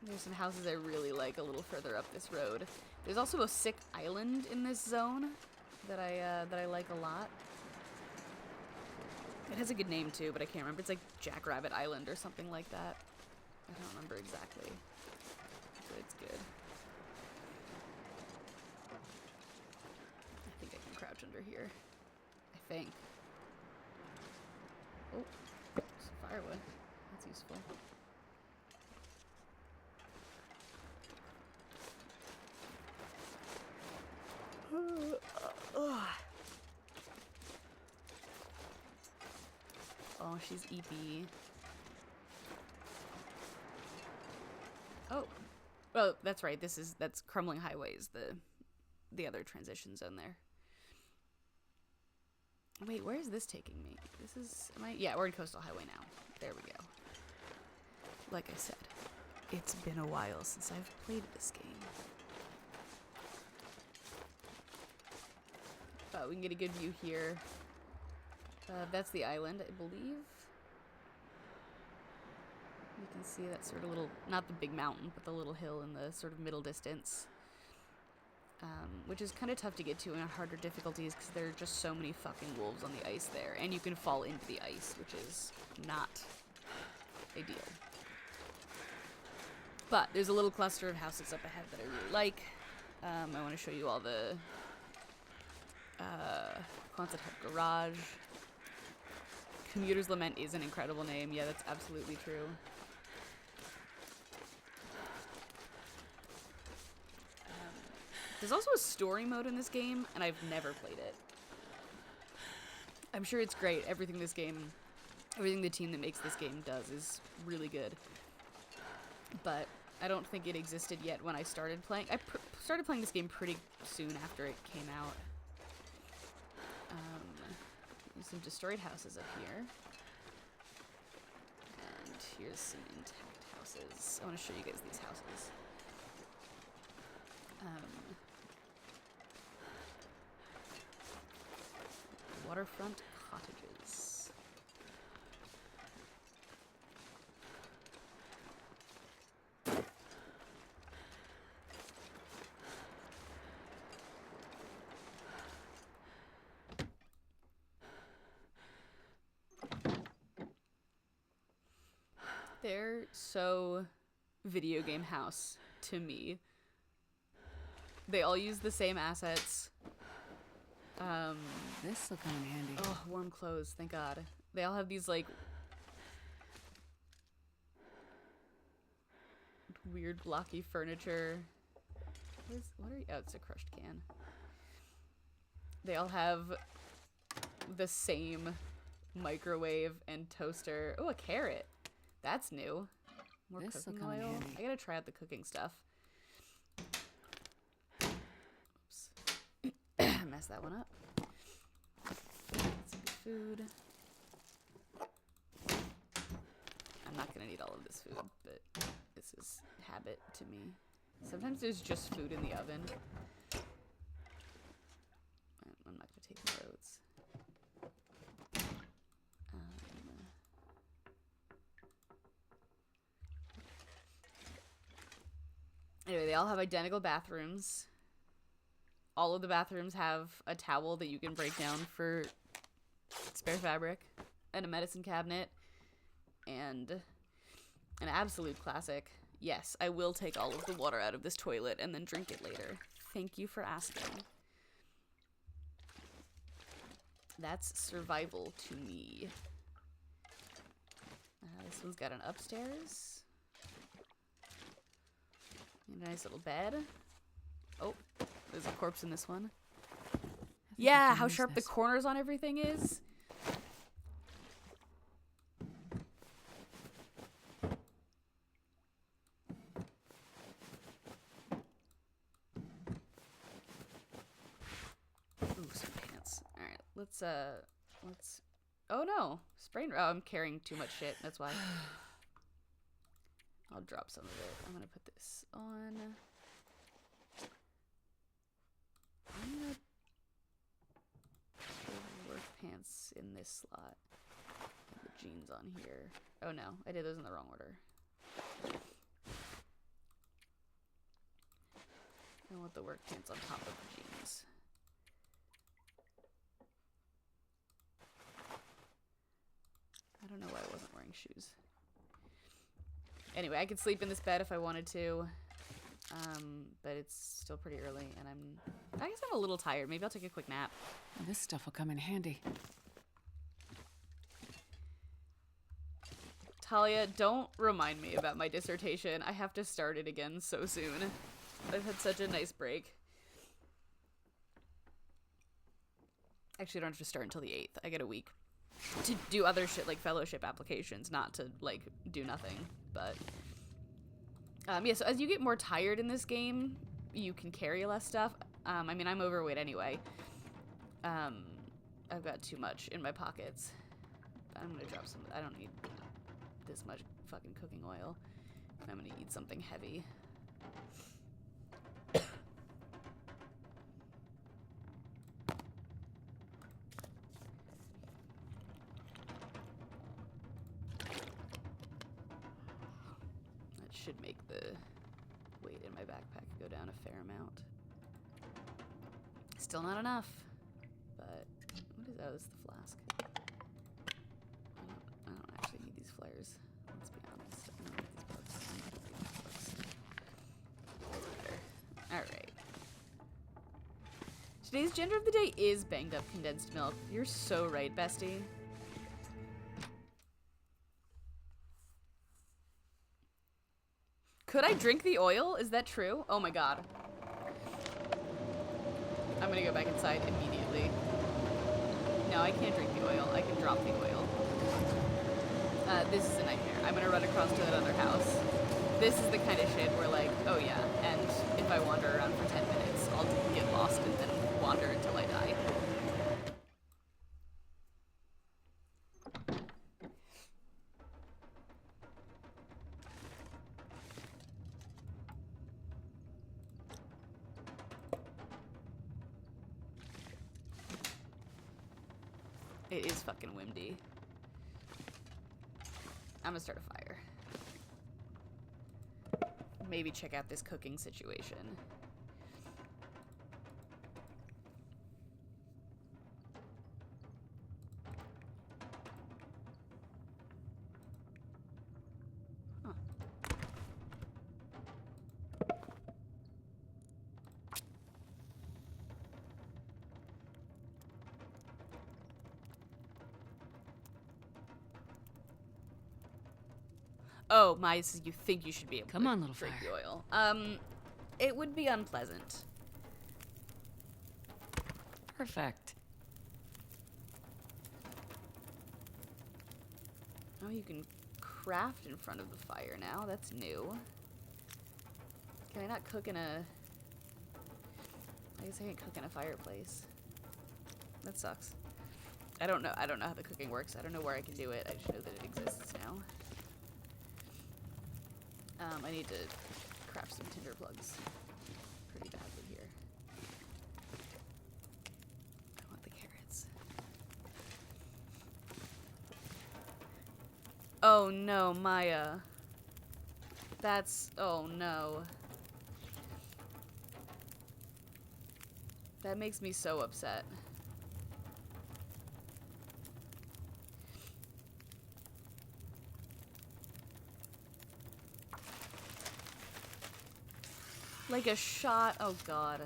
There's some houses I really like a little further up this road. There's also a sick island in this zone that I like a lot. It has a good name too, but I can't remember. It's like Jackrabbit Island or something like that. I don't remember exactly, but it's good. I think I can crouch under here. I think. Oh, some firewood. That's useful. Oh, she's EP. Oh. Oh, that's right. That's Crumbling Highways, the other transition zone there. Wait, where is this taking me? Yeah, we're in Coastal Highway now. There we go. Like I said, it's been a while since I've played this game. We can get a good view here. That's the island, I believe. You can see that sort of little, not the big mountain, but the little hill in the sort of middle distance. Which is kind of tough to get to in harder difficulties because there are just so many fucking wolves on the ice there. And you can fall into the ice, which is not ideal. But there's a little cluster of houses up ahead that I really like. I want to show you all the Quonset Hut Garage. Commuter's Lament is an incredible name. Yeah, that's absolutely true. There's also a story mode in this game, and I've never played it. I'm sure it's great. Everything the team that makes this game does is really good. But I don't think it existed yet when I started playing. I started playing this game pretty soon after it came out. Some destroyed houses up here. And here's some intact houses. I want to show you guys these houses. Waterfront cottages. They're so video game house to me. They all use the same assets. This will come in handy. Oh, warm clothes, thank God. They all have these, like, weird blocky furniture. What are you? Oh, it's a crushed can. They all have the same microwave and toaster. Oh, a carrot. That's new. More This'll cooking come in oil. handy. I gotta try out the cooking stuff. Oops. Messed that one up. Some good food. I'm not gonna need all of this food, but this is habit to me. Sometimes there's just food in the oven. I'm not gonna take notes. Anyway, they all have identical bathrooms. All of the bathrooms have a towel that you can break down for spare fabric, and a medicine cabinet, and an absolute classic. Yes, I will take all of the water out of this toilet and then drink it later. Thank you for asking. That's survival to me. This one's got an upstairs. And a nice little bed. Oh, there's a corpse in this one. Yeah, how sharp the corners on everything is. Ooh, some pants. Alright, let's, oh no, sprain, oh, I'm carrying too much shit, that's why. I'll drop some of it. I'm gonna put this on. I'm gonna put the work pants in this slot. And the jeans on here. Oh no, I did those in the wrong order. I want the work pants on top of the jeans. I don't know why I wasn't wearing shoes. Anyway, I could sleep in this bed if I wanted to, but it's still pretty early, and I guess I'm a little tired. Maybe I'll take a quick nap. This stuff will come in handy. Talia, don't remind me about my dissertation. I have to start it again so soon. I've had such a nice break. Actually, I don't have to start until the 8th. I get a week to do other shit like fellowship applications, not to, like, do nothing. But, yeah, so as you get more tired in this game, you can carry less stuff. I mean, I'm overweight anyway. I've got too much in my pockets. I'm gonna drop some. I don't need this much fucking cooking oil. I'm gonna eat something heavy. Should make the weight in my backpack go down a fair amount. Still not enough, but what is that? Oh, this is the flask. I don't actually need these flares. Let's be honest. I don't need these books. I'm not reading these books. That's better. All right. Today's gender of the day is banged up condensed milk. You're so right, bestie. Could I drink the oil? Is that true? Oh my god. I'm gonna go back inside immediately. No, I can't drink the oil. I can drop the oil. This is a nightmare. I'm gonna run across to that other house. This is the kind of shit where, like, oh yeah, and if I wander around for 10 minutes, I'll get lost and then wander until I die. It is fucking windy. I'm gonna start a fire. Maybe check out this cooking situation. Oh, my, so you think you should be able Come to on, little drink fire. the oil. It would be unpleasant. Perfect. Oh, you can craft in front of the fire now. That's new. Can I not cook in a... I guess I can't cook in a fireplace. That sucks. I don't know how the cooking works. I don't know where I can do it. I just know that it exists now. I need to craft some tinder plugs pretty badly here. I want the carrots. Oh no, Maya. That's... oh no. That makes me so upset. Like a shot. Oh god.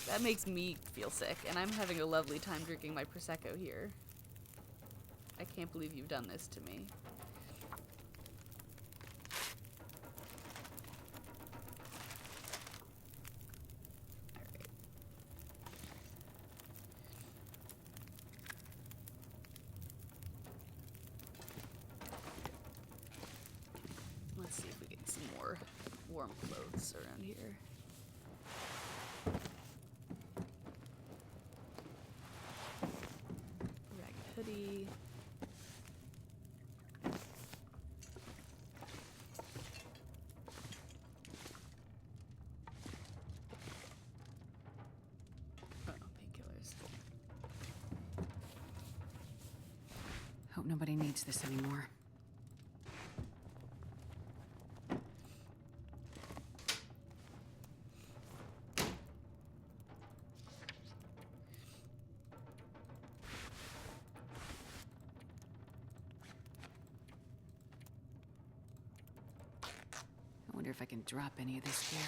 That makes me feel sick, and I'm having a lovely time drinking my Prosecco here. I can't believe you've done this to me. Alright. Let's see if we get some more warm clothes around here. Ragged hoodie. Oh, painkillers. Hope nobody needs this anymore. I wonder if I can drop any of this gear.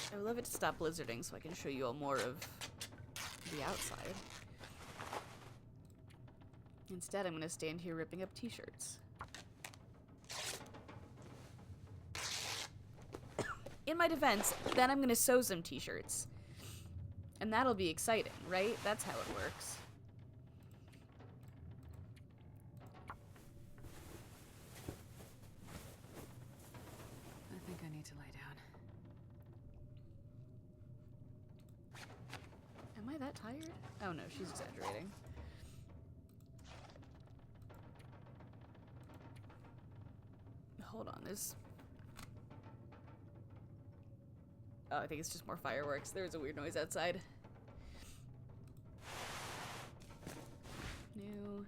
I would love it to stop blizzarding so I can show you all more of the outside. Instead, I'm going to stand here ripping up t-shirts. In my defense, then I'm going to sew some t-shirts. And that'll be exciting, right? That's how it works. I think I need to lie down. Am I that tired? Oh no, she's exaggerating. Hold on, there's... Oh, I think it's just more fireworks. There's a weird noise outside. New,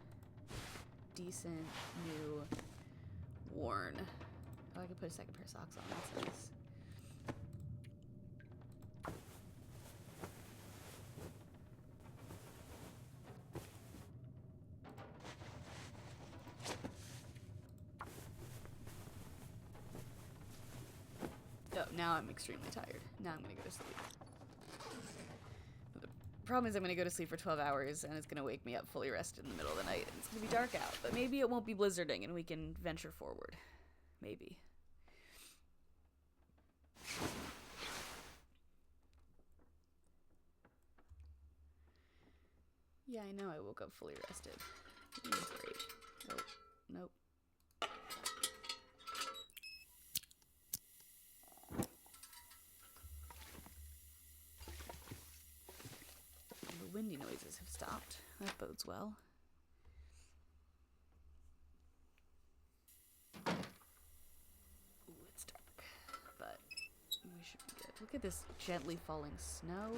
decent, new, worn. Oh, I could put a second pair of socks on. That's nice. Oh, now I'm extremely tired. Now I'm gonna go to sleep. But the problem is I'm gonna go to sleep for 12 hours and it's gonna wake me up fully rested in the middle of the night and it's gonna be dark out. But maybe it won't be blizzarding and we can venture forward. Maybe. Yeah, I know I woke up fully rested. It was great. Nope. Nope. The windy noises have stopped. That bodes well. Ooh, it's dark. But we should be good. Look at this gently falling snow.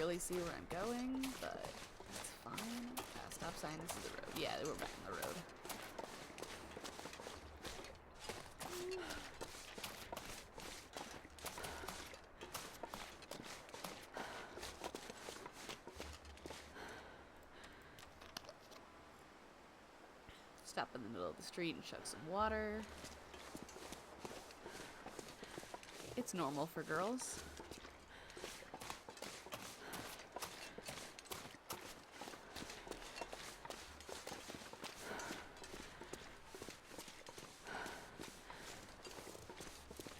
really see where I'm going, but it's fine. Stop sign, this is the road. Yeah, we're back on the road. Stop in the middle of the street and chug some water. It's normal for girls.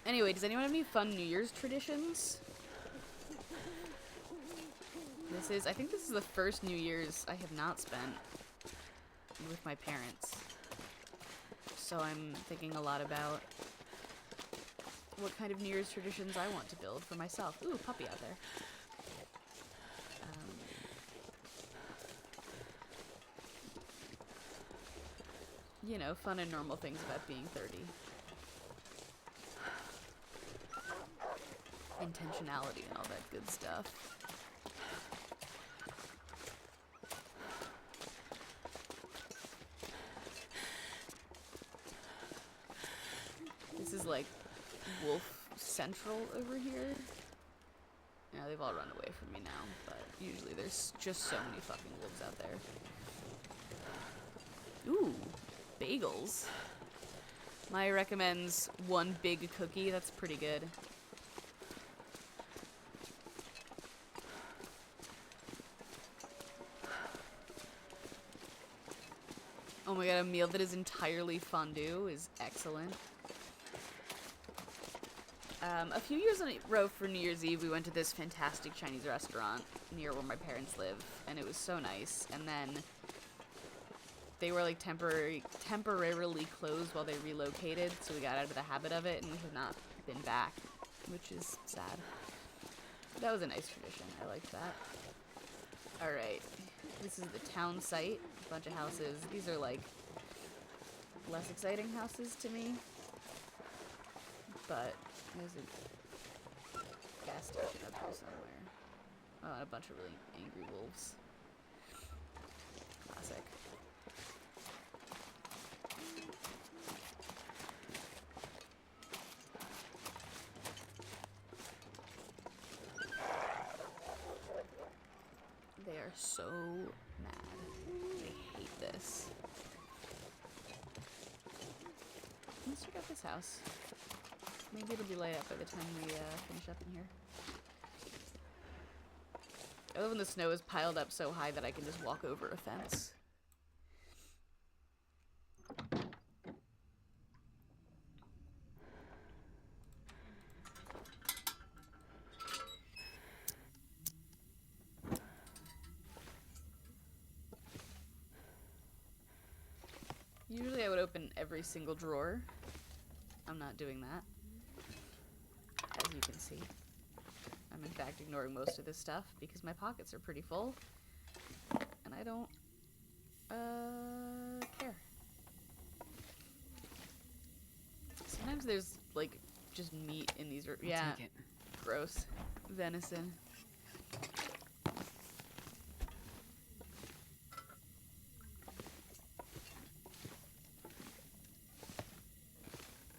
Anyway, does anyone have any fun New Year's traditions? I think this is the first New Year's I have not spent with my parents. So I'm thinking a lot about what kind of New Year's traditions I want to build for myself. Ooh, puppy out there. You know, fun and normal things about being 30. Intentionality and all that good stuff. This is like Wolf Central over here. Yeah, they've all run away from me now, but usually there's just so many fucking wolves out there. Ooh, bagels. Maya recommends one big cookie. That's pretty good. Oh my god, a meal that is entirely fondue is excellent. A few years in a row for New Year's Eve, we went to this fantastic Chinese restaurant near where my parents live, and it was so nice. And then they were like temporarily closed while they relocated, so we got out of the habit of it, and we have not been back, which is sad. That was a nice tradition. I liked that. All right, this is the town site. A bunch of houses. These are like less exciting houses to me, but there's a gas station up here somewhere. Oh, and a bunch of really angry wolves. Classic. They are so mad. They hate this. Let's check out this house. Maybe it'll be light up by the time we finish up in here. I love when the snow is piled up so high that I can just walk over a fence. Usually I would open every single drawer. I'm not doing that, as you can see. I'm in fact ignoring most of this stuff because my pockets are pretty full, and I don't care. Sometimes there's like just meat in these. Yeah, take it. Gross. Venison.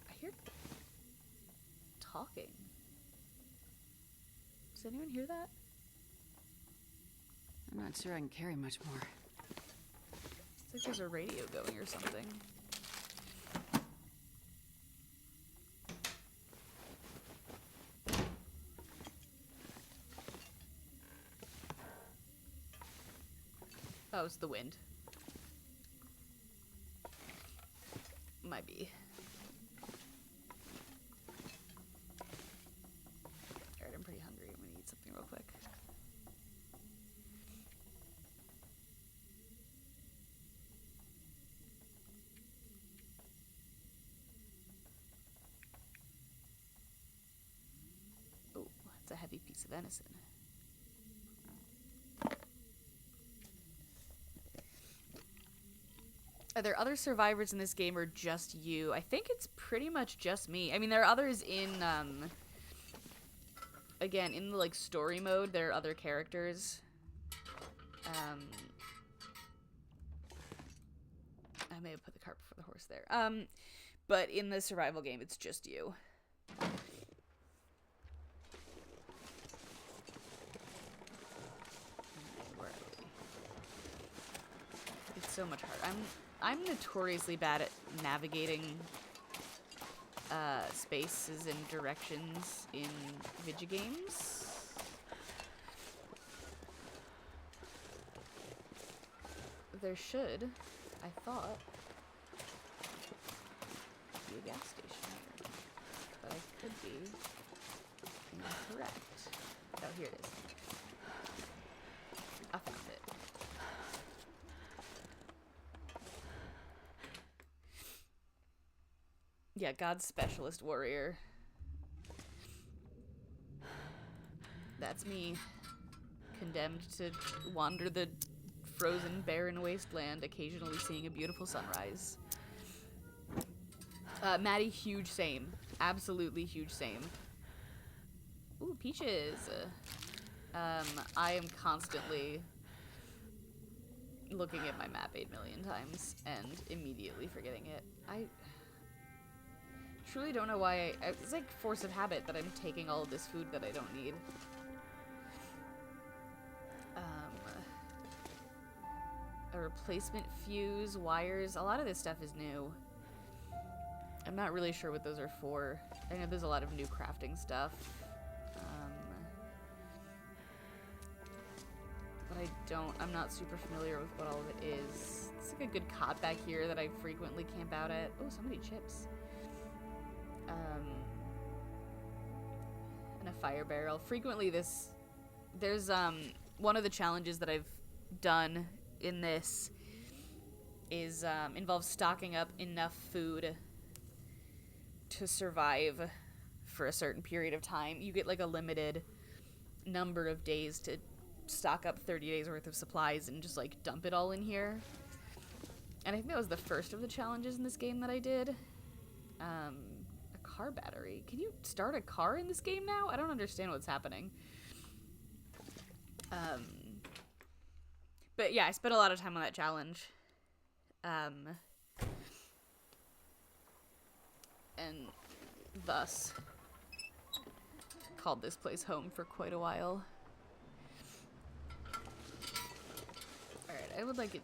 I hear talking. Does anyone hear that? I'm not sure I can carry much more. It's like there's a radio going or something. Oh, it's the wind. Might be. Alright, I'm pretty hungry. I'm gonna eat something real quick. Oh, it's a heavy piece of venison. Are there other survivors in this game or just you? I think it's pretty much just me. I mean, there are others in again, in the, like, story mode, there are other characters. I may have put the cart before the horse there. But in the survival game, it's just you. Where are we? It's so much harder. I'm notoriously bad at navigating spaces and directions in video games. There should, I thought, be a gas station here, but I could be incorrect. Oh, here it is. I found it. Yeah, God's Specialist Warrior. That's me, condemned to wander the frozen, barren wasteland, occasionally seeing a beautiful sunrise. Maddie, huge same. Absolutely huge same. Ooh, peaches! I am constantly looking at my map 8 million times and immediately forgetting it. I truly don't know why it's like force of habit that I'm taking all of this food that I don't need. A replacement fuse, wires, a lot of this stuff is new. I'm not really sure what those are for. I know there's a lot of new crafting stuff. But I'm not super familiar with what all of it is. It's like a good cot back here that I frequently camp out at. Oh, so many chips. And a fire barrel. Frequently there's one of the challenges that I've done in this is involves stocking up enough food to survive for a certain period of time. You get like a limited number of days to stock up 30 days worth of supplies and just like dump it all in here. And I think that was the first of the challenges in this game that I did. A car battery. Can you start a car in this game now? I don't understand what's happening. But yeah, I spent a lot of time on that challenge. And thus called this place home for quite a while. Alright, I would like it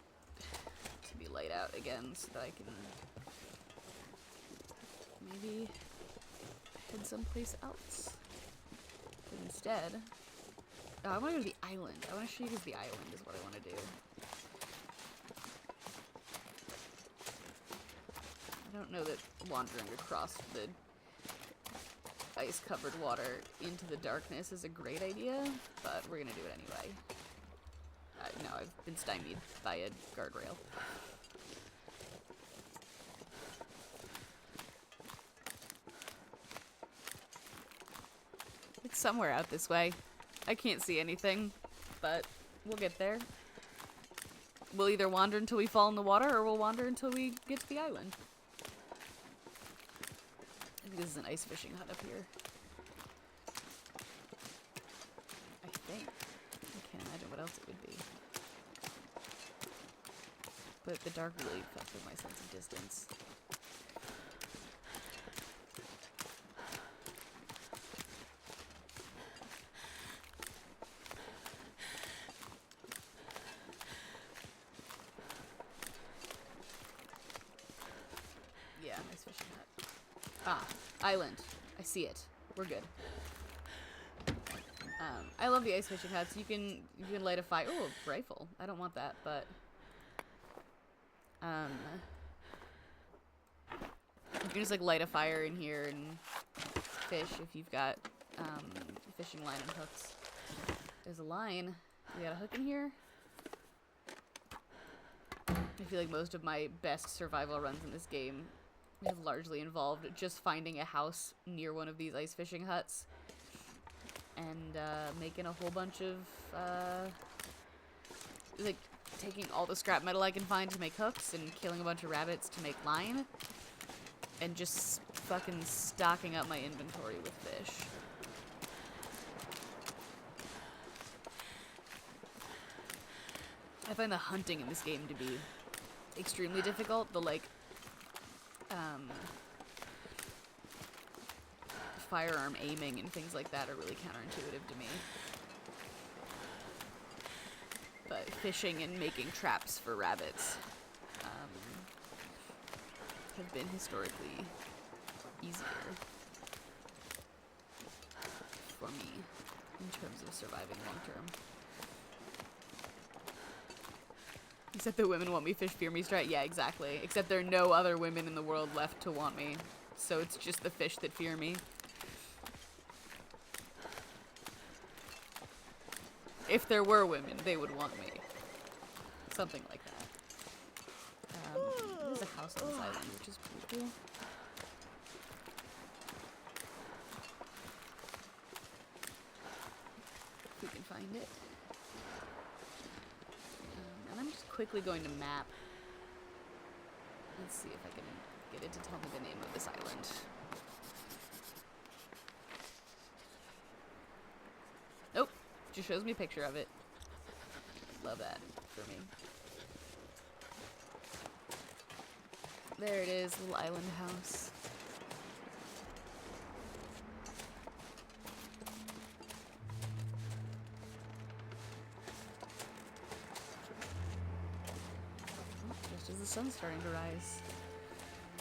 to be laid out again so that I can maybe head someplace else. But instead, I want to go to the island. I want to show you guys the island is what I want to do. I don't know that wandering across the ice-covered water into the darkness is a great idea, but we're gonna do it anyway. No, I've been stymied by a guardrail. It's somewhere out this way. I can't see anything, but we'll get there. We'll either wander until we fall in the water, or we'll wander until we get to the island. I think this is an ice fishing hut up here. I think. I can't imagine what else it would be. But the dark really fucked with my sense of distance. Yeah, ice fishing hut. Ah, island. I see it. We're good. I love the ice fishing huts. You can light a fire. Oh, a rifle. I don't want that, but you can just like light a fire in here and fish if you've got fishing line and hooks. There's a line. We got a hook in here. I feel like most of my best survival runs in this game have largely involved just finding a house near one of these ice fishing huts and making a whole bunch of like taking all the scrap metal I can find to make hooks and killing a bunch of rabbits to make line and just fucking stocking up my inventory with fish. find the hunting in this game to be extremely difficult. The, like, firearm aiming and things like that are really counterintuitive to me. But fishing and making traps for rabbits have been historically easier for me in terms of surviving long term. Except the women want me, fish fear me, strat. Yeah, exactly. Except there are no other women in the world left to want me. So it's just the fish that fear me. If there were women, they would want me. Something like that. There's a house on this island, which is pretty cool. If we can find it. And I'm just quickly going to map. Let's see if I can get it to tell me the name of this island. Nope. Just shows me a picture of it. Love that for me. There it is, little island house. Just as the sun's starting to rise.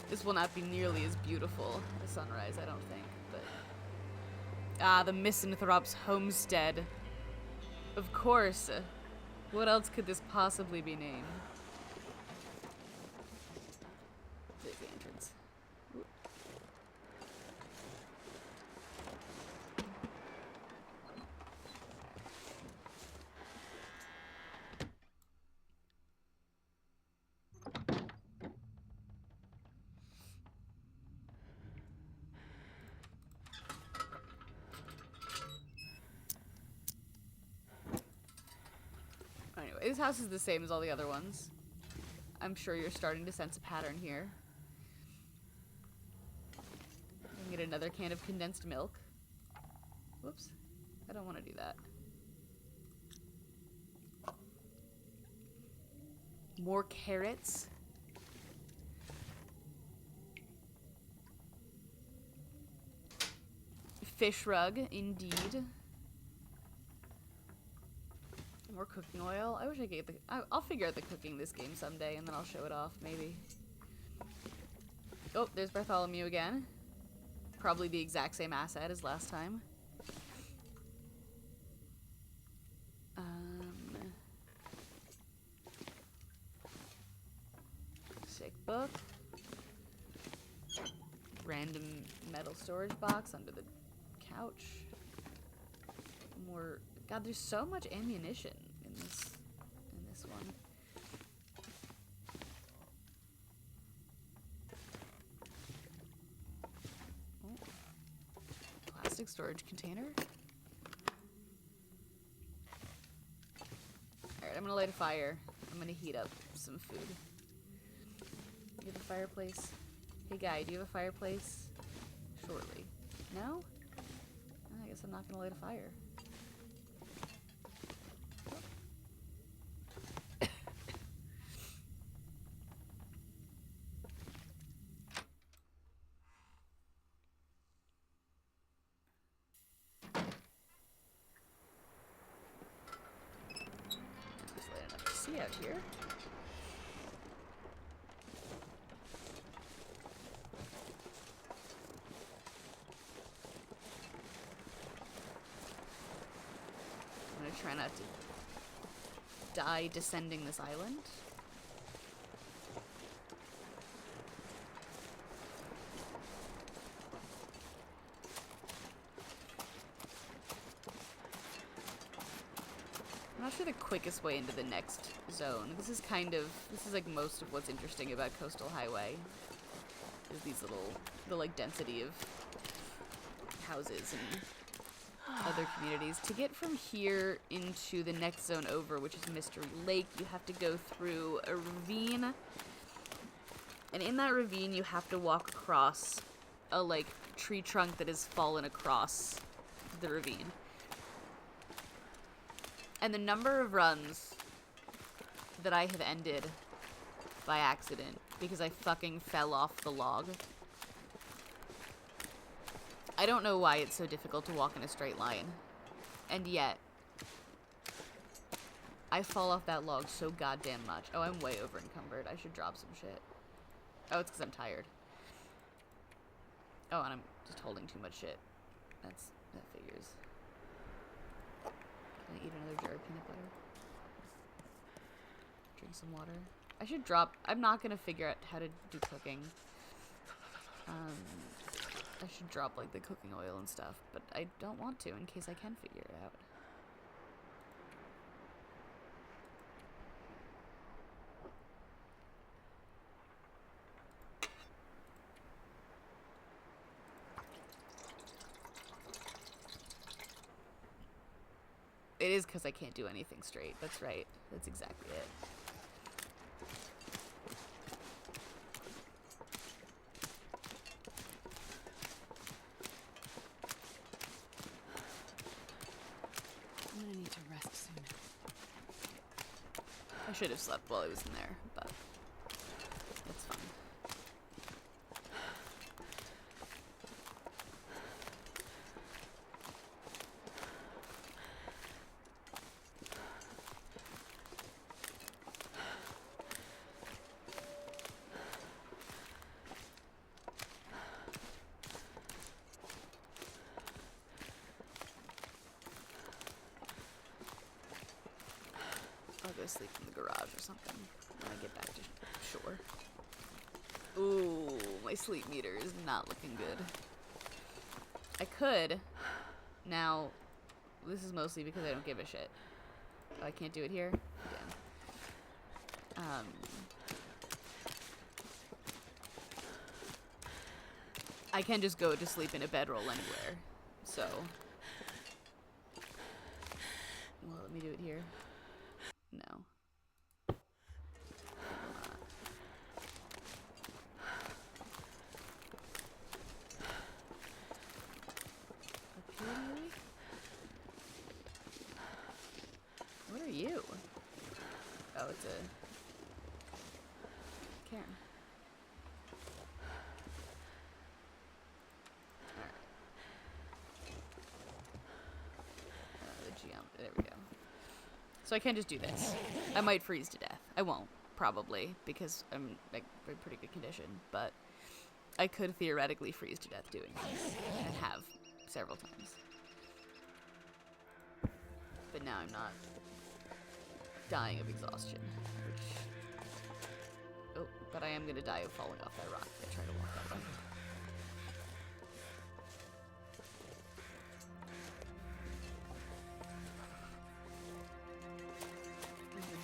This will not be nearly as beautiful as sunrise, I don't think, but... Ah, the Misanthrop's homestead. Of course. What else could this possibly be named? There's the entrance. Ooh. Anyway, this house is the same as all the other ones. I'm sure you're starting to sense a pattern here. I can get another can of condensed milk. Whoops. I don't want to do that. More carrots. Fish rug, indeed. More cooking oil. I wish I could get the... I'll figure out the cooking this game someday, and then I'll show it off, maybe. Oh, there's Bartholomew again. Probably the exact same asset as last time. Sick book. Random metal storage box under the couch. More... God, there's so much ammunition in this one. Oh. Plastic storage container. Alright, I'm gonna light a fire. I'm gonna heat up some food. You have a fireplace? Hey guy, do you have a fireplace? Shortly. No? I guess I'm not gonna light a fire. Out here. I'm gonna try not to die descending this island. I'm not sure the quickest way into the next zone. This is like most of what's interesting about Coastal Highway. Is these the like density of houses and other communities. To get from here into the next zone over, which is Mystery Lake, you have to go through a ravine. And in that ravine, you have to walk across a like tree trunk that has fallen across the ravine. And the number of runs that I have ended by accident because I fucking fell off the log. I don't know why it's so difficult to walk in a straight line. And yet, I fall off that log so goddamn much. Oh, I'm way over encumbered. I should drop some shit. Oh, it's because I'm tired. Oh, and I'm just holding too much shit. That figures. Can I eat another jar of peanut butter? Drink some water. I should drop... I'm not going to figure out how to do cooking. I should drop, like, the cooking oil and stuff, but I don't want to in case I can figure it out. It is because I can't do anything straight. That's right. That's exactly it. I'm gonna need to rest soon. I should have slept while I was in there, but it's fine. I'll go sleep in the garage or something when I get back to shore. Ooh, my sleep meter is not looking good. I could. Now, this is mostly because I don't give a shit. Oh, I can't do it here? Damn. I can just go to sleep in a bedroll anywhere. So. Well, let me do it here. No. Okay. What are you? Oh, it's a Karen. Alright. There we go. So I can just do this. I might freeze to death. I won't, probably, because I'm like in pretty good condition, but I could theoretically freeze to death doing this, and have several times. But now I'm not dying of exhaustion, which... Oh, but I am gonna die of falling off that rock if I try to walk that way.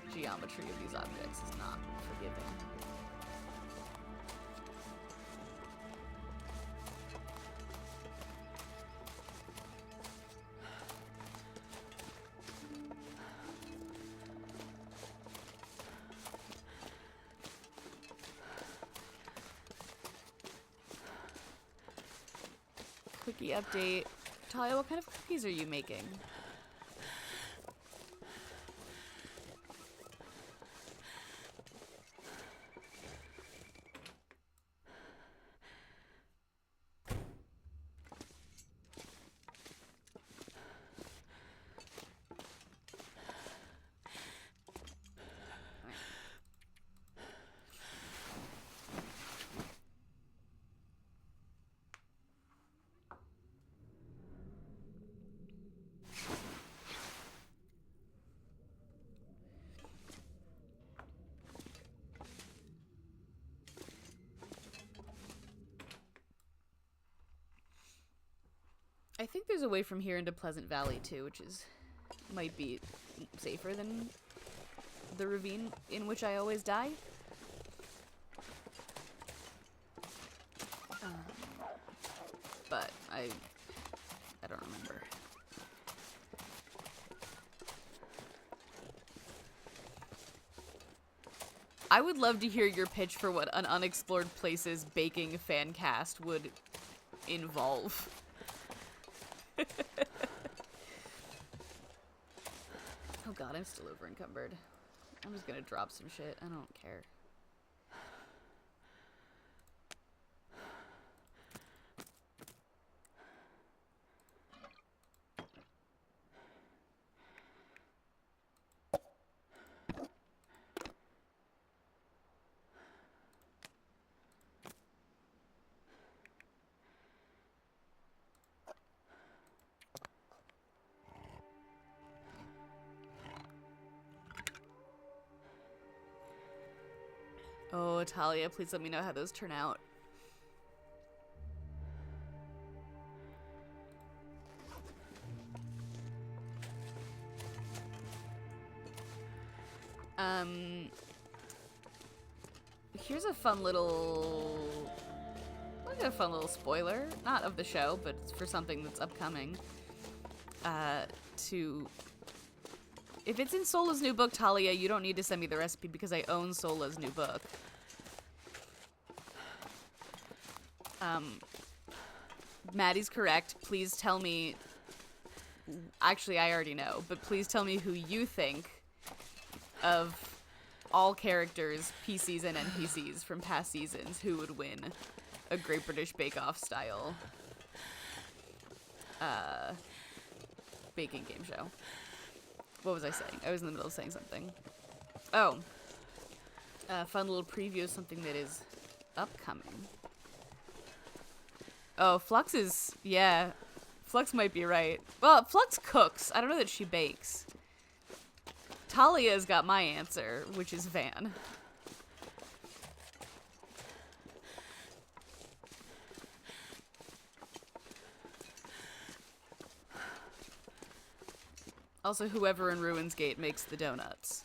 The geometry of these objects is not forgiving. Cookie update. Talia, what kind of cookies are you making? I think there's a way from here into Pleasant Valley too, which might be safer than the ravine in which I always die. But I don't remember. I would love to hear your pitch for what an Unexplored Places baking fan cast would involve. Oh god, I'm still over encumbered. I'm just gonna drop some shit. I don't care. Oh, Talia, please let me know how those turn out. Here's a fun little... Look at a fun little spoiler. Not of the show, but for something that's upcoming. If it's in Sola's new book, Talia, you don't need to send me the recipe because I own Sola's new book. Maddie's correct. Please tell me... Actually, I already know, but please tell me who you think of all characters, PCs and NPCs from past seasons, who would win a Great British Bake Off style baking game show. What was I saying? I was in the middle of saying something. Oh. Fun little preview of something that is upcoming. Oh, Flux is... Yeah. Flux might be right. Well, Flux cooks. I don't know that she bakes. Talia's got my answer, which is Van. Also, whoever in Ruins Gate makes the donuts.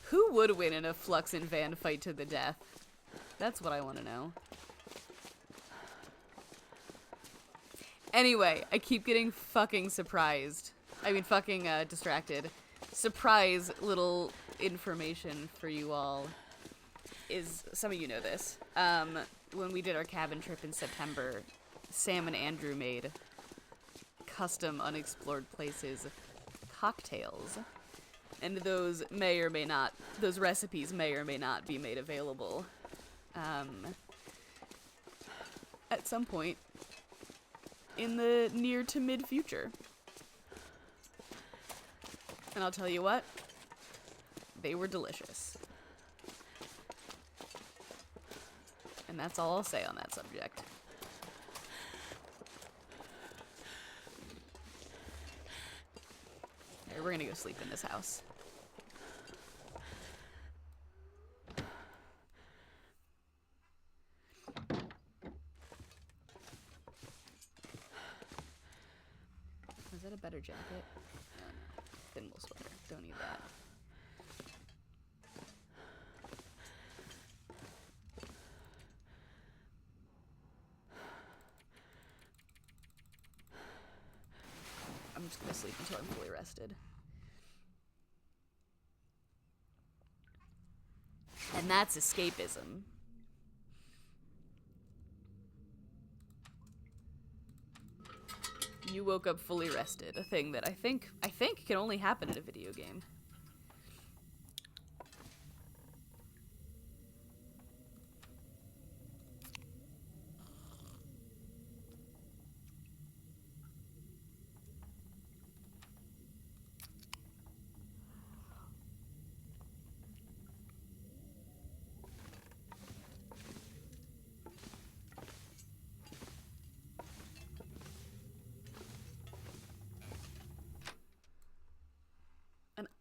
Who would win in a Flux and Van fight to the death? That's what I want to know. Anyway, I keep getting fucking surprised. I mean, fucking distracted. Surprise little information for you all is, some of you know this. When we did our cabin trip in September, Sam and Andrew made custom unexplored places cocktails. And those may or may not, those recipes may or may not be made available at some point in the near to mid future. And I'll tell you what, they were delicious. And that's all I'll say on that subject. Alright, we're gonna go sleep in this house. Is that a better jacket? No, no. Thin wool sweater. Don't need that. I'm just gonna sleep until I'm fully rested. And that's escapism. You woke up fully rested, a thing that I think can only happen in a video game.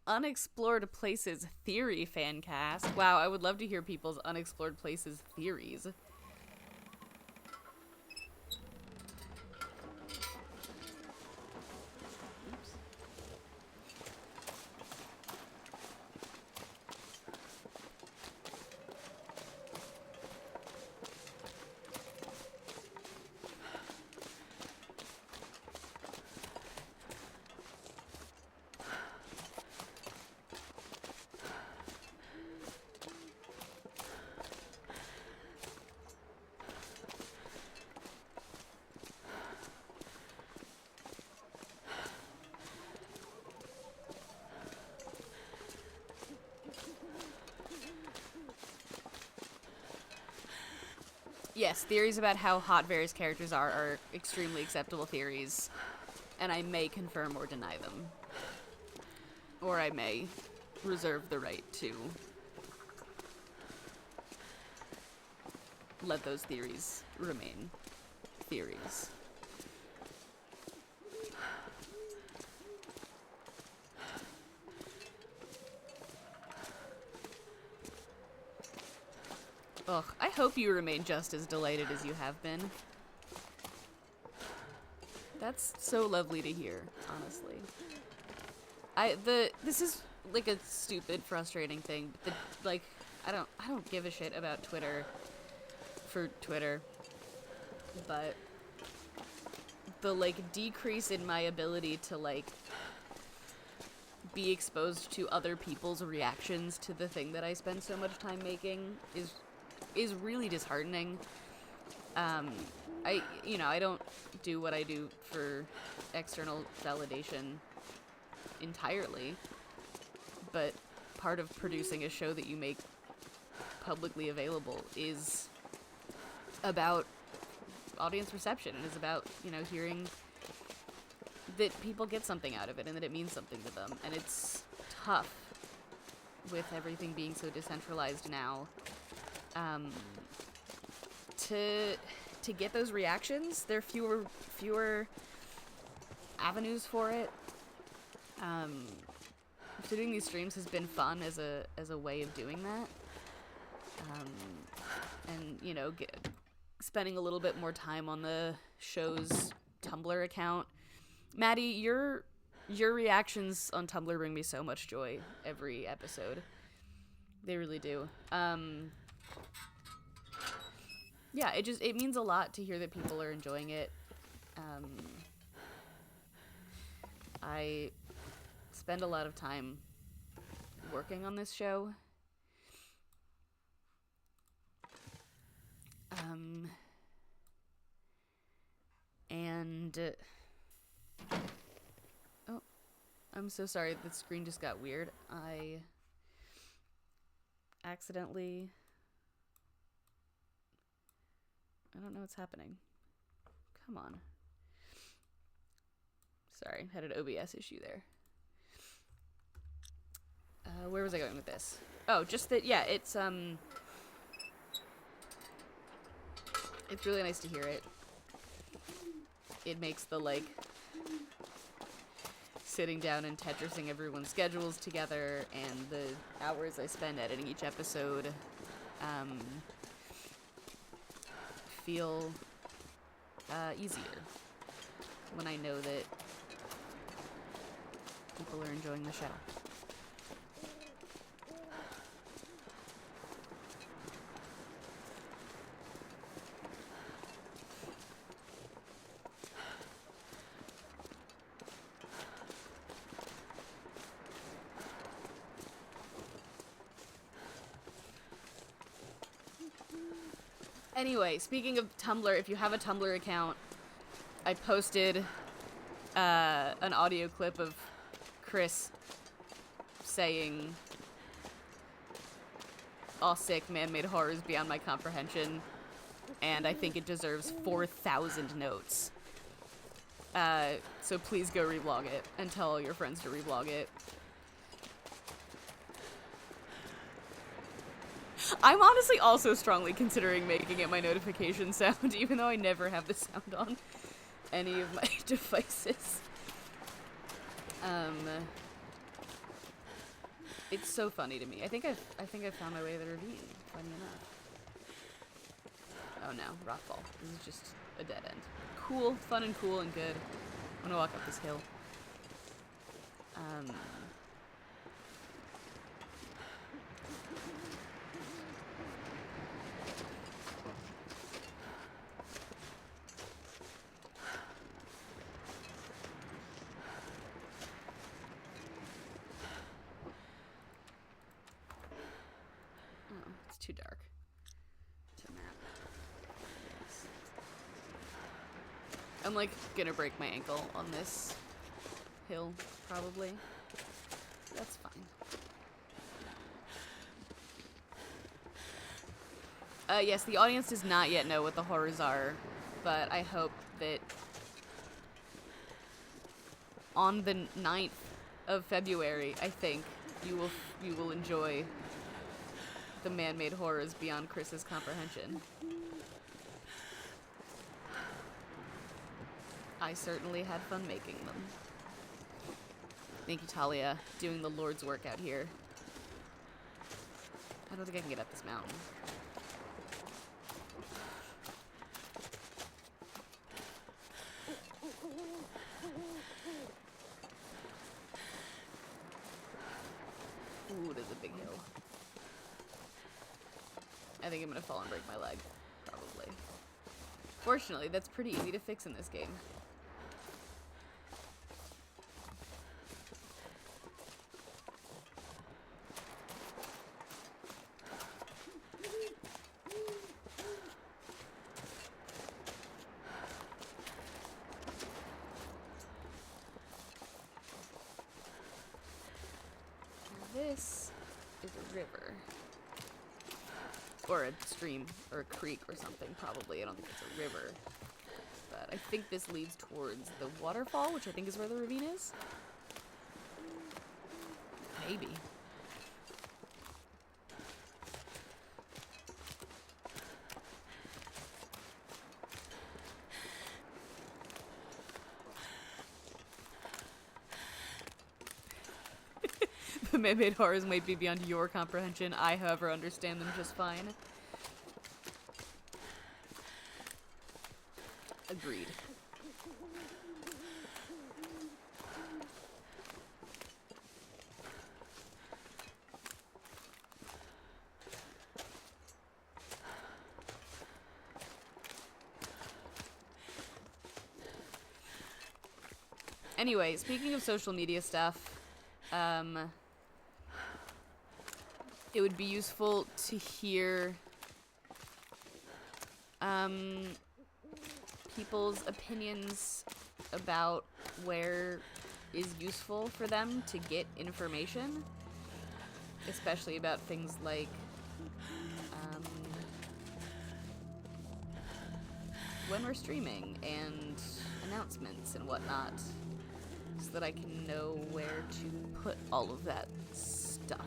Unexplored Places Theory fan cast. Wow, I would love to hear people's unexplored places theories. Oops. Yes, theories about how hot various characters are extremely acceptable theories, and I may confirm or deny them. Or I may reserve the right to let those theories remain theories. Ugh, I hope you remain just as delighted as you have been. That's so lovely to hear, honestly. This is like a stupid, frustrating thing, but I don't give a shit about Twitter for Twitter, but the like decrease in my ability to like be exposed to other people's reactions to the thing that I spend so much time making is really disheartening. I don't do what I do for external validation entirely, but part of producing a show that you make publicly available is about audience reception and is about, hearing that people get something out of it and that it means something to them. And it's tough with everything being so decentralized now, to get those reactions. There are fewer avenues for it. So doing these streams has been fun as a way of doing that. And spending a little bit more time on the show's Tumblr account. Maddie, your reactions on Tumblr bring me so much joy every episode. They really do. Yeah, it means a lot to hear that people are enjoying it. I spend a lot of time working on this show. Oh, I'm so sorry. The screen just got weird. I accidentally... I don't know what's happening. Come on. Sorry, had an OBS issue there. Where was I going with this? Oh, just that, yeah, it's really nice to hear it. It makes the, like, sitting down and Tetrising everyone's schedules together and the hours I spend editing each episode, feel easier when I know that people are enjoying the show. Anyway, speaking of Tumblr, if you have a Tumblr account, I posted an audio clip of Chris saying, "All sick, man-made horrors beyond my comprehension," and I think it deserves 4,000 notes. So please go reblog it and tell all your friends to reblog it. I'm honestly also strongly considering making it my notification sound, even though I never have the sound on any of my devices. It's so funny to me. I think I've found my way to the ravine, funny enough. Oh no, rockfall. This is just a dead end. Cool, fun and cool and good. I'm gonna walk up this hill. Too dark to map. Yes. I'm like gonna break my ankle on this hill, probably. That's fine. Yes, the audience does not yet know what the horrors are, but I hope that on the 9th of February, I think, you will enjoy the man-made horrors beyond Chris's comprehension. I certainly had fun making them. Thank you, Talia, doing the Lord's work out here. I don't think I can get up this mountain. Ooh, there's a big hill. I think I'm gonna fall and break my leg. Probably. Fortunately, that's pretty easy to fix in this game. This is a river. Or a stream, or a creek or something, probably. I don't think it's a river. But I think this leads towards the waterfall, which I think is where the ravine is. Maybe. The man-made horrors might be beyond your comprehension. I, however, understand them just fine. Agreed. Anyway, speaking of social media stuff, it would be useful to hear people's opinions about where is useful for them to get information, especially about things like when we're streaming and announcements and whatnot, so that I can know where to put all of that stuff.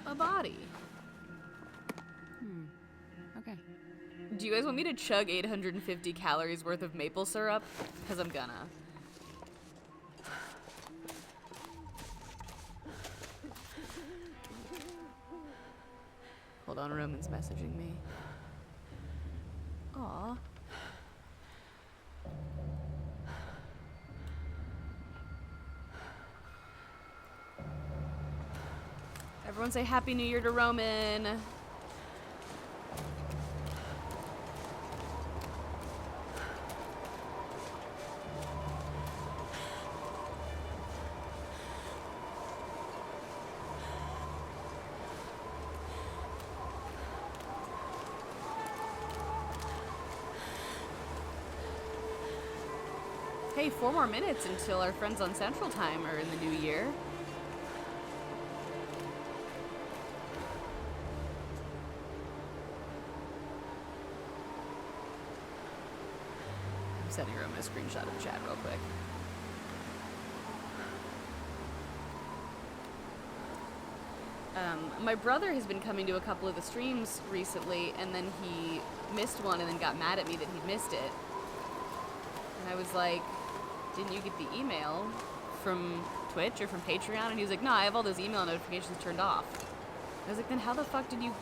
A body. Okay. Do you guys want me to chug 850 calories worth of maple syrup? Because I'm gonna. Hold on, Roman's messaging me. Aw. Everyone say Happy New Year to Roman. Hey, 4 more minutes until our friends on Central Time are in the new year. I'm sending Roman a screenshot of the chat real quick. My brother has been coming to a couple of the streams recently, and then he missed one and then got mad at me that he missed it. And I was like, didn't you get the email from Twitch or from Patreon? And he was like, no, I have all those email notifications turned off. I was like, then how the fuck did you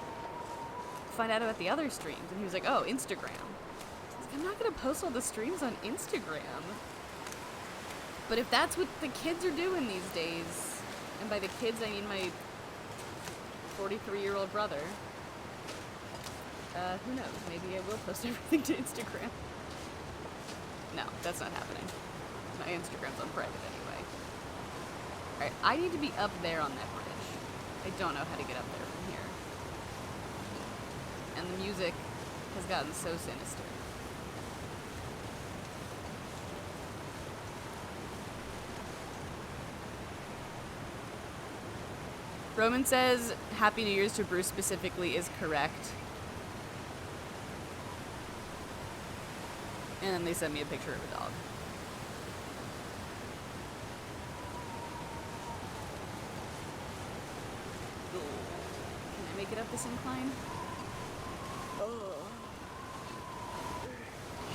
find out about the other streams? And he was like, oh, Instagram. I was like, I'm not going to post all the streams on Instagram. But if that's what the kids are doing these days, and by the kids I mean my 43-year-old brother, who knows? Maybe I will post everything to Instagram. No, that's not happening. My Instagram's on private anyway. Alright, I need to be up there on that bridge. I don't know how to get up there from here. And the music has gotten so sinister. Roman says Happy New Year's to Bruce specifically is correct. And then they sent me a picture of a dog. Can I make it up this incline?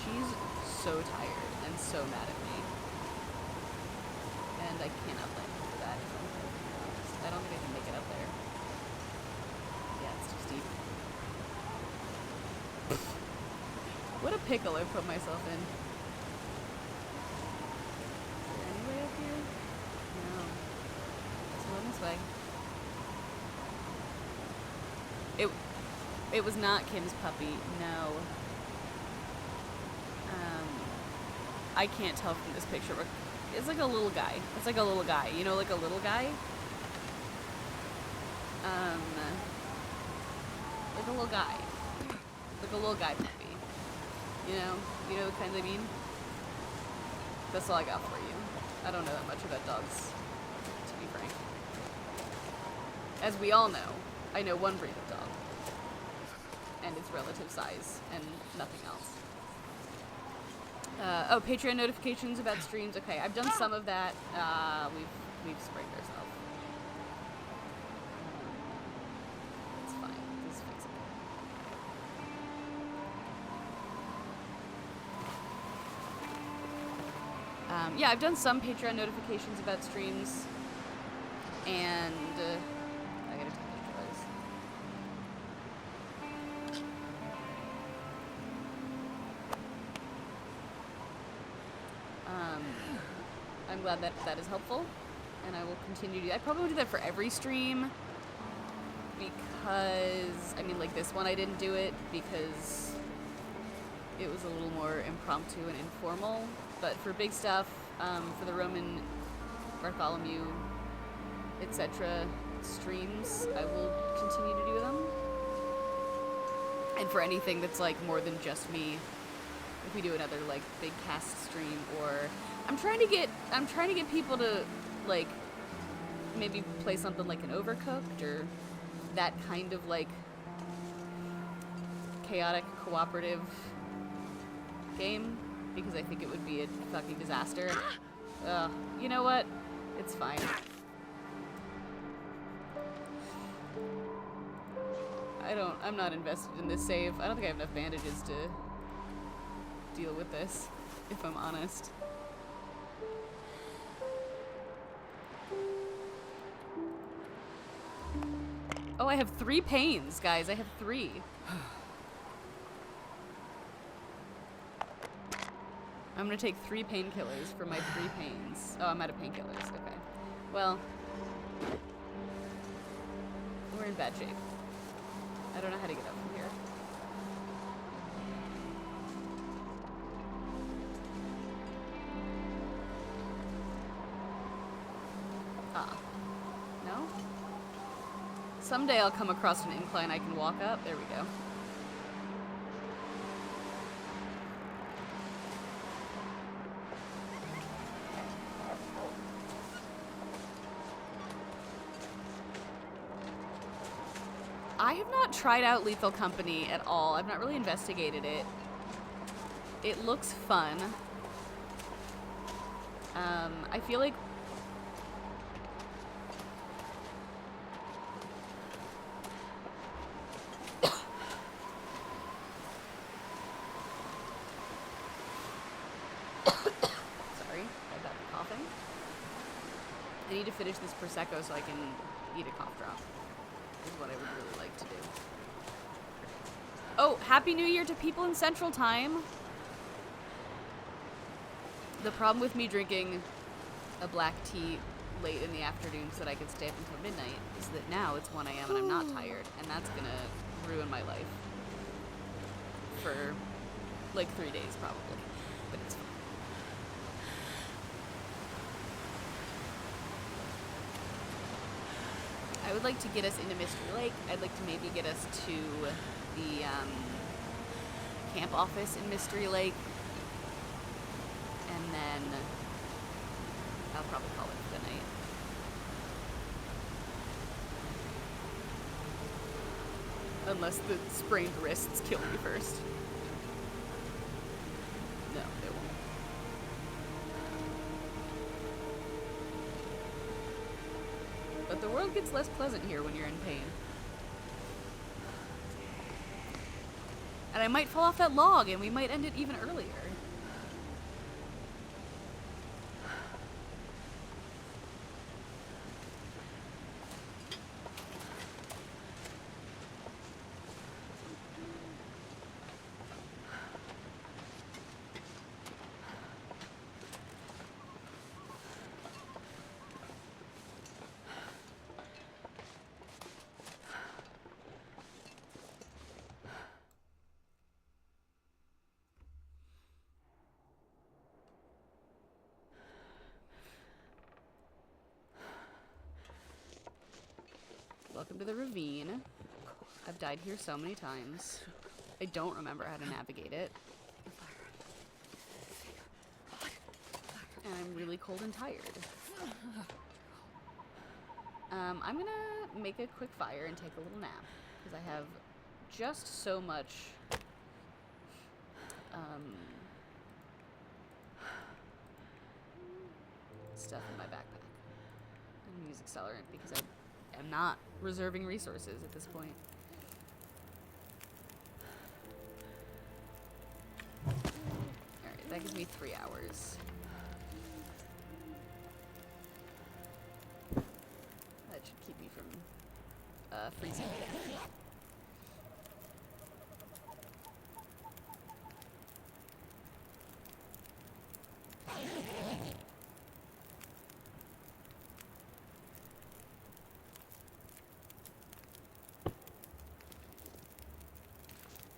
She's so tired and so mad at me. And I cannot blame her for that, if I'm perfectly honest. I don't think I can make it up there. Yeah, it's too steep. What a pickle I put myself in. Is there any way up here? No. Let's go this way. It was not Kim's puppy, no. I can't tell from this picture, but it's like a little guy. It's like a little guy, you know, like a little guy? Like a little guy. Like a little guy puppy. You know the kind I mean? That's all I got for you. I don't know that much about dogs, to be frank. As we all know, I know one breed of dog. And its relative size, and nothing else. Oh, Patreon notifications about streams. Okay, I've done some of that. We've sprained ourselves. It's fine. This is fixable. Yeah, I've done some Patreon notifications about streams, and I gotta take pictures. I'm glad that that is helpful, and I will continue to do that. I probably will do that for every stream, because, I mean, like this one I didn't do it because it was a little more impromptu and informal, but for big stuff, for the Roman Bartholomew, etc. streams, I will continue to do them. And for anything that's like more than just me, if we do another like big cast stream, or I'm trying to get people to like maybe play something like an Overcooked or that kind of like chaotic cooperative game, because I think it would be a fucking disaster. You know what? It's fine. I'm not invested in this save. I don't think I have enough bandages to deal with this, if I'm honest. Oh, I have 3 pains, guys. I have 3. I'm gonna take 3 painkillers for my 3 pains. Oh, I'm out of painkillers. Okay. Well, we're in bad shape. I don't know how to get up from here. Ah. No? Someday I'll come across an incline I can walk up. There we go. I have not tried out Lethal Company at all. I've not really investigated it. It looks fun. I feel like sorry, I got the coughing. I need to finish this Prosecco so I can eat a cough drop. Is what I would really like to do. Oh, Happy New Year to people in Central Time. The problem with me drinking a black tea late in the afternoon so that I could stay up until midnight is that now it's 1 a.m. and I'm not tired, and that's gonna ruin my life for like 3 days probably, but it's fine. I would like to get us into Mystery Lake. I'd like to maybe get us to the camp office in Mystery Lake. And then I'll probably call it for the night. Unless the sprained wrists kill me first. No, they won't. But the world gets less pleasant here when you're in pain. And I might fall off that log, and we might end it even earlier. Welcome to the ravine. I've died here so many times. I don't remember how to navigate it. And I'm really cold and tired. I'm gonna make a quick fire and take a little nap, because I have just so much stuff in my backpack. I'm gonna use accelerant because I am not reserving resources at this point. Alright, that gives me 3 hours. That should keep me from freezing.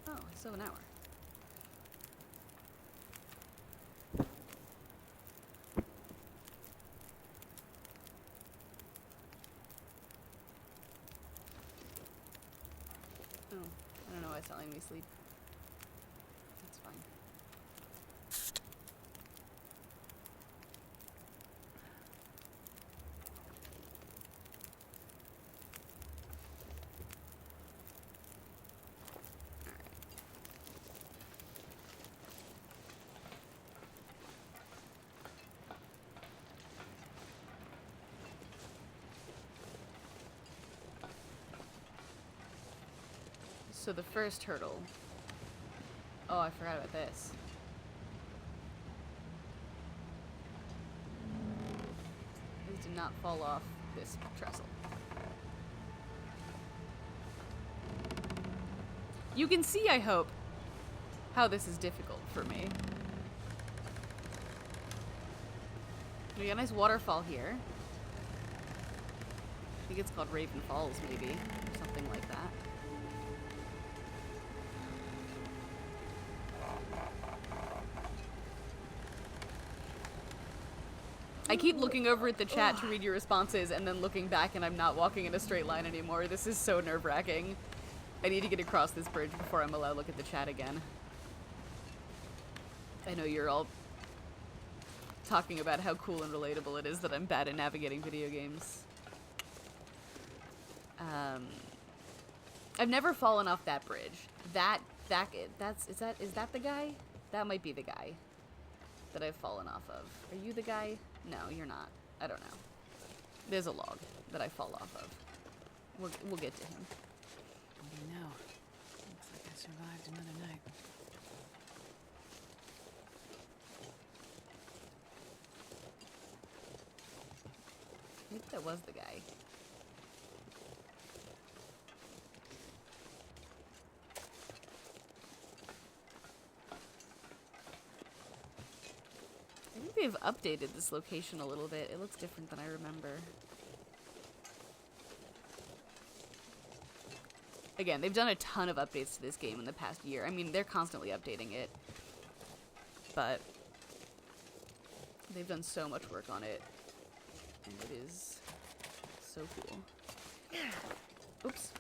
Oh, still an hour. Oh, I don't know why it's not letting me sleep. That's fine. So the first hurdle. Oh, I forgot about this. Please do not fall off this trestle. You can see, I hope, how this is difficult for me. We got a nice waterfall here. I think it's called Raven Falls, maybe, or something like that. I keep looking over at the chat to read your responses and then looking back and I'm not walking in a straight line anymore. This is so nerve-wracking. I need to get across this bridge before I'm allowed to look at the chat again. I know you're all talking about how cool and relatable it is that I'm bad at navigating video games. I've never fallen off that bridge. Is that the guy? That might be the guy that I've fallen off of. Are you the guy? No, you're not. I don't know. There's a log that I fall off of. We'll get to him. What do you know? Looks like I survived another night. Maybe that was the guy. I think they've updated this location a little bit. It looks different than I remember. Again, they've done a ton of updates to this game in the past year. I mean, they're constantly updating it. But they've done so much work on it. And it is so cool. Oops.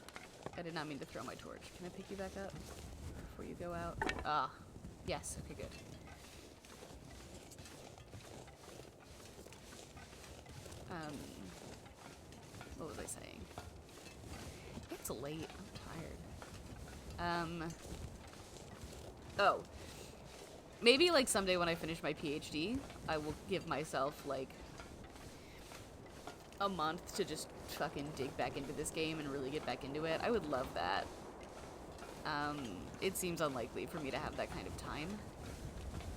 I did not mean to throw my torch. Can I pick you back up before you go out? Ah. Yes. Okay, good. What was I saying? It's late. I'm tired. Oh. Maybe, like, someday when I finish my PhD, I will give myself, like, a month to just fucking dig back into this game and really get back into it. I would love that. It seems unlikely for me to have that kind of time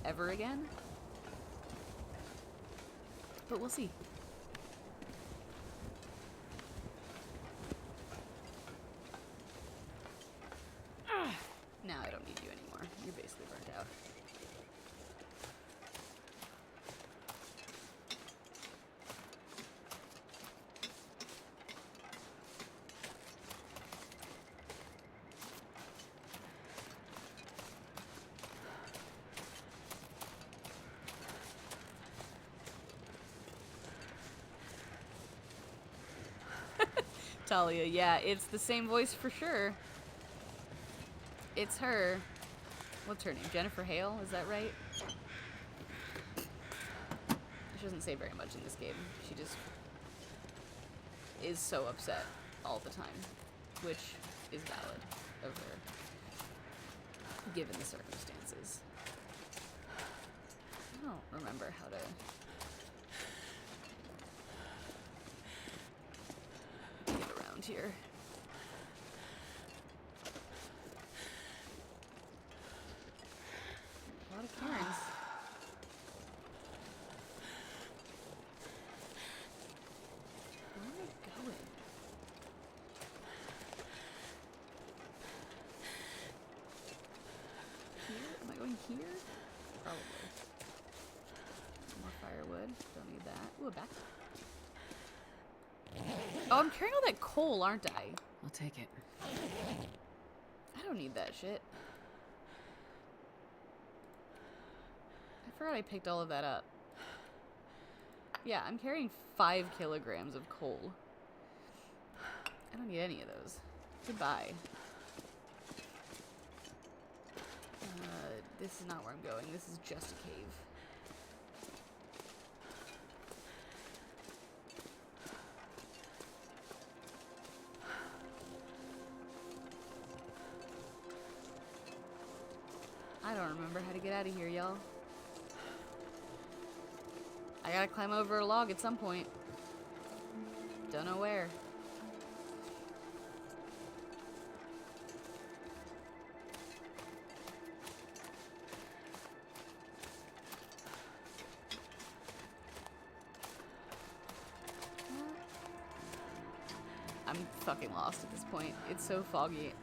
ever again. But we'll see. Now I don't need you anymore. You're basically burnt out. Talia, yeah, it's the same voice for sure. It's her. What's her name? Jennifer Hale, is that right? She doesn't say very much in this game. She just is so upset all the time, which is valid of her, given the circumstances. I don't remember how to... here. A lot of Karens. Where am I going? Here? Am I going here? Probably. More firewood. Don't need that. Ooh, a backpack. Oh, I'm carrying all that coal, aren't I? I'll take it. I don't need that shit. I forgot I picked all of that up. Yeah, I'm carrying 5 kilograms of coal. I don't need any of those. Goodbye. This is not where I'm going. This is just a cave. I don't remember how to get out of here, y'all. I gotta climb over a log at some point. Don't know where. I'm fucking lost at this point. It's so foggy.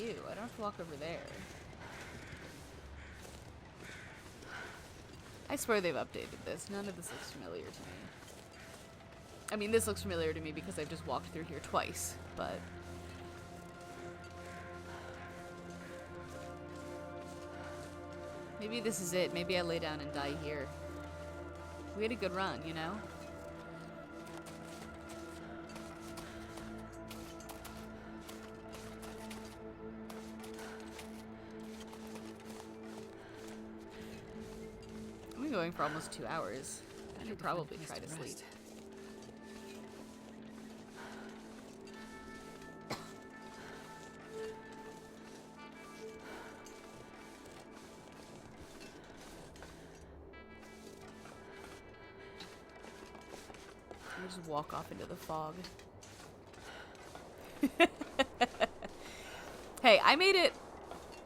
I don't have to walk over there. I swear they've updated this. None of this looks familiar to me. I mean, this looks familiar to me because I've just walked through here twice, but... maybe this is it. Maybe I lay down and die here. We had a good run, you know? Going for almost 2 hours. I should probably try to sleep. I just walk off into the fog. Hey, I made it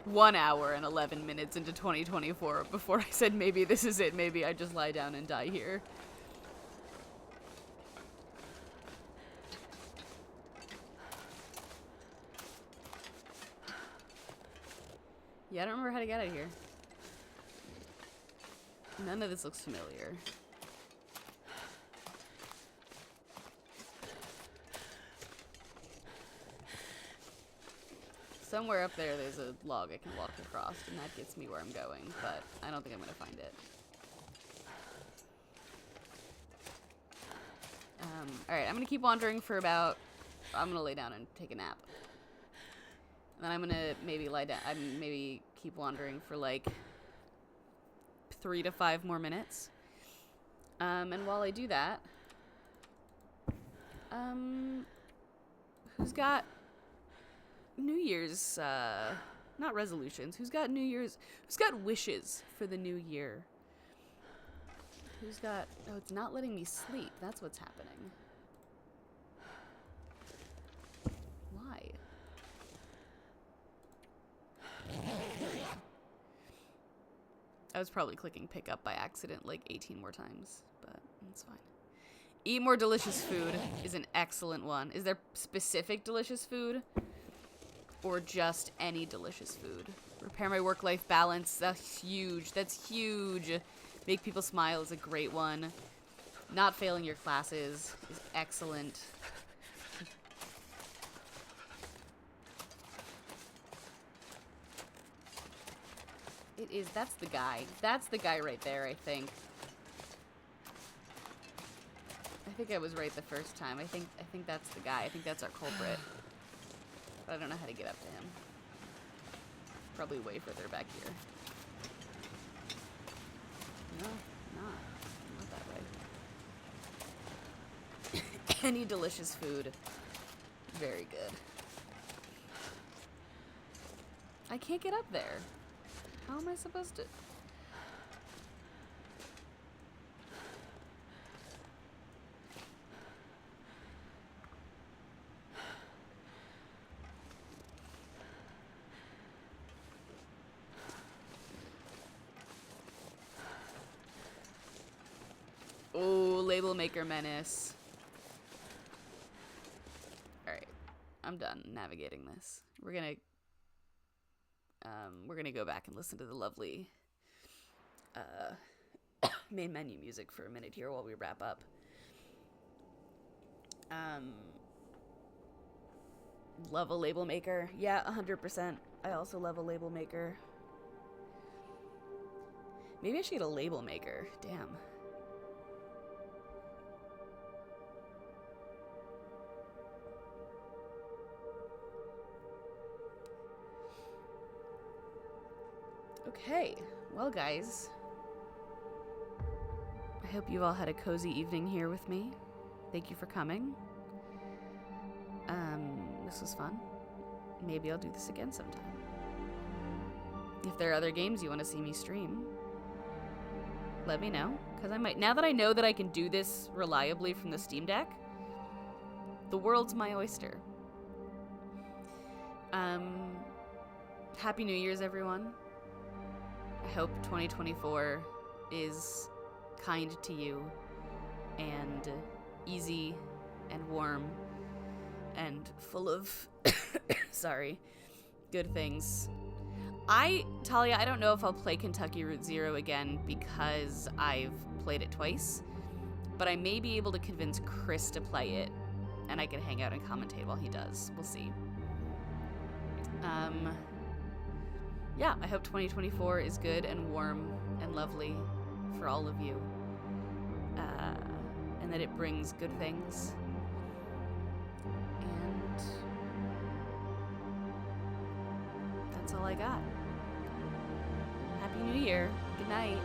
1 hour and 11 minutes into 2024 before I said maybe this is it. Maybe I just lie down and die here. Yeah, I don't remember how to get out of here. None of this looks familiar. Somewhere up there, there's a log I can walk across, and that gets me where I'm going, but I don't think I'm gonna find it. Alright, I'm gonna keep wandering for about I'm gonna lay down and take a nap. And then I'm gonna maybe lie down. I'm maybe keep wandering for like 3 to 5 more minutes. And while I do that, who's got New Year's? Not resolutions. Who's got wishes for the new year? Who's got... Oh, it's not letting me sleep. That's what's happening. Why? I was probably clicking pick up by accident like 18 more times, but it's fine. Eat more delicious food is an excellent one. Is there specific delicious food? Or just any delicious food? Repair my work-life balance. That's huge. That's huge. Make people smile is a great one. Not failing your classes is excellent. It is. That's the guy. That's the guy right there, I think. I think I was right the first time. I think that's the guy. I think that's our culprit. But I don't know how to get up to him. Probably way further back here. No, not that way. Any delicious food. Very good. I can't get up there. How am I supposed to... Oh, label maker menace. Alright. I'm done navigating this. We're gonna go back and listen to the lovely main menu music for a minute here while we wrap up. Love a label maker. Yeah, 100%. I also love a label maker. Maybe I should get a label maker. Damn. Okay, well guys, I hope you all had a cozy evening here with me. Thank you for coming. This was fun. Maybe I'll do this again sometime. If there are other games you want to see me stream, let me know, because I might. Now that I know that I can do this reliably from the Steam Deck, the world's my oyster. Happy New Year's, everyone. I hope 2024 is kind to you and easy and warm and full of, sorry, good things. Talia, I don't know if I'll play Kentucky Route Zero again because I've played it twice, but I may be able to convince Chris to play it and I can hang out and commentate while he does. We'll see. Yeah, I hope 2024 is good and warm and lovely for all of you. And that it brings good things. And that's all I got. Happy New Year. Good night.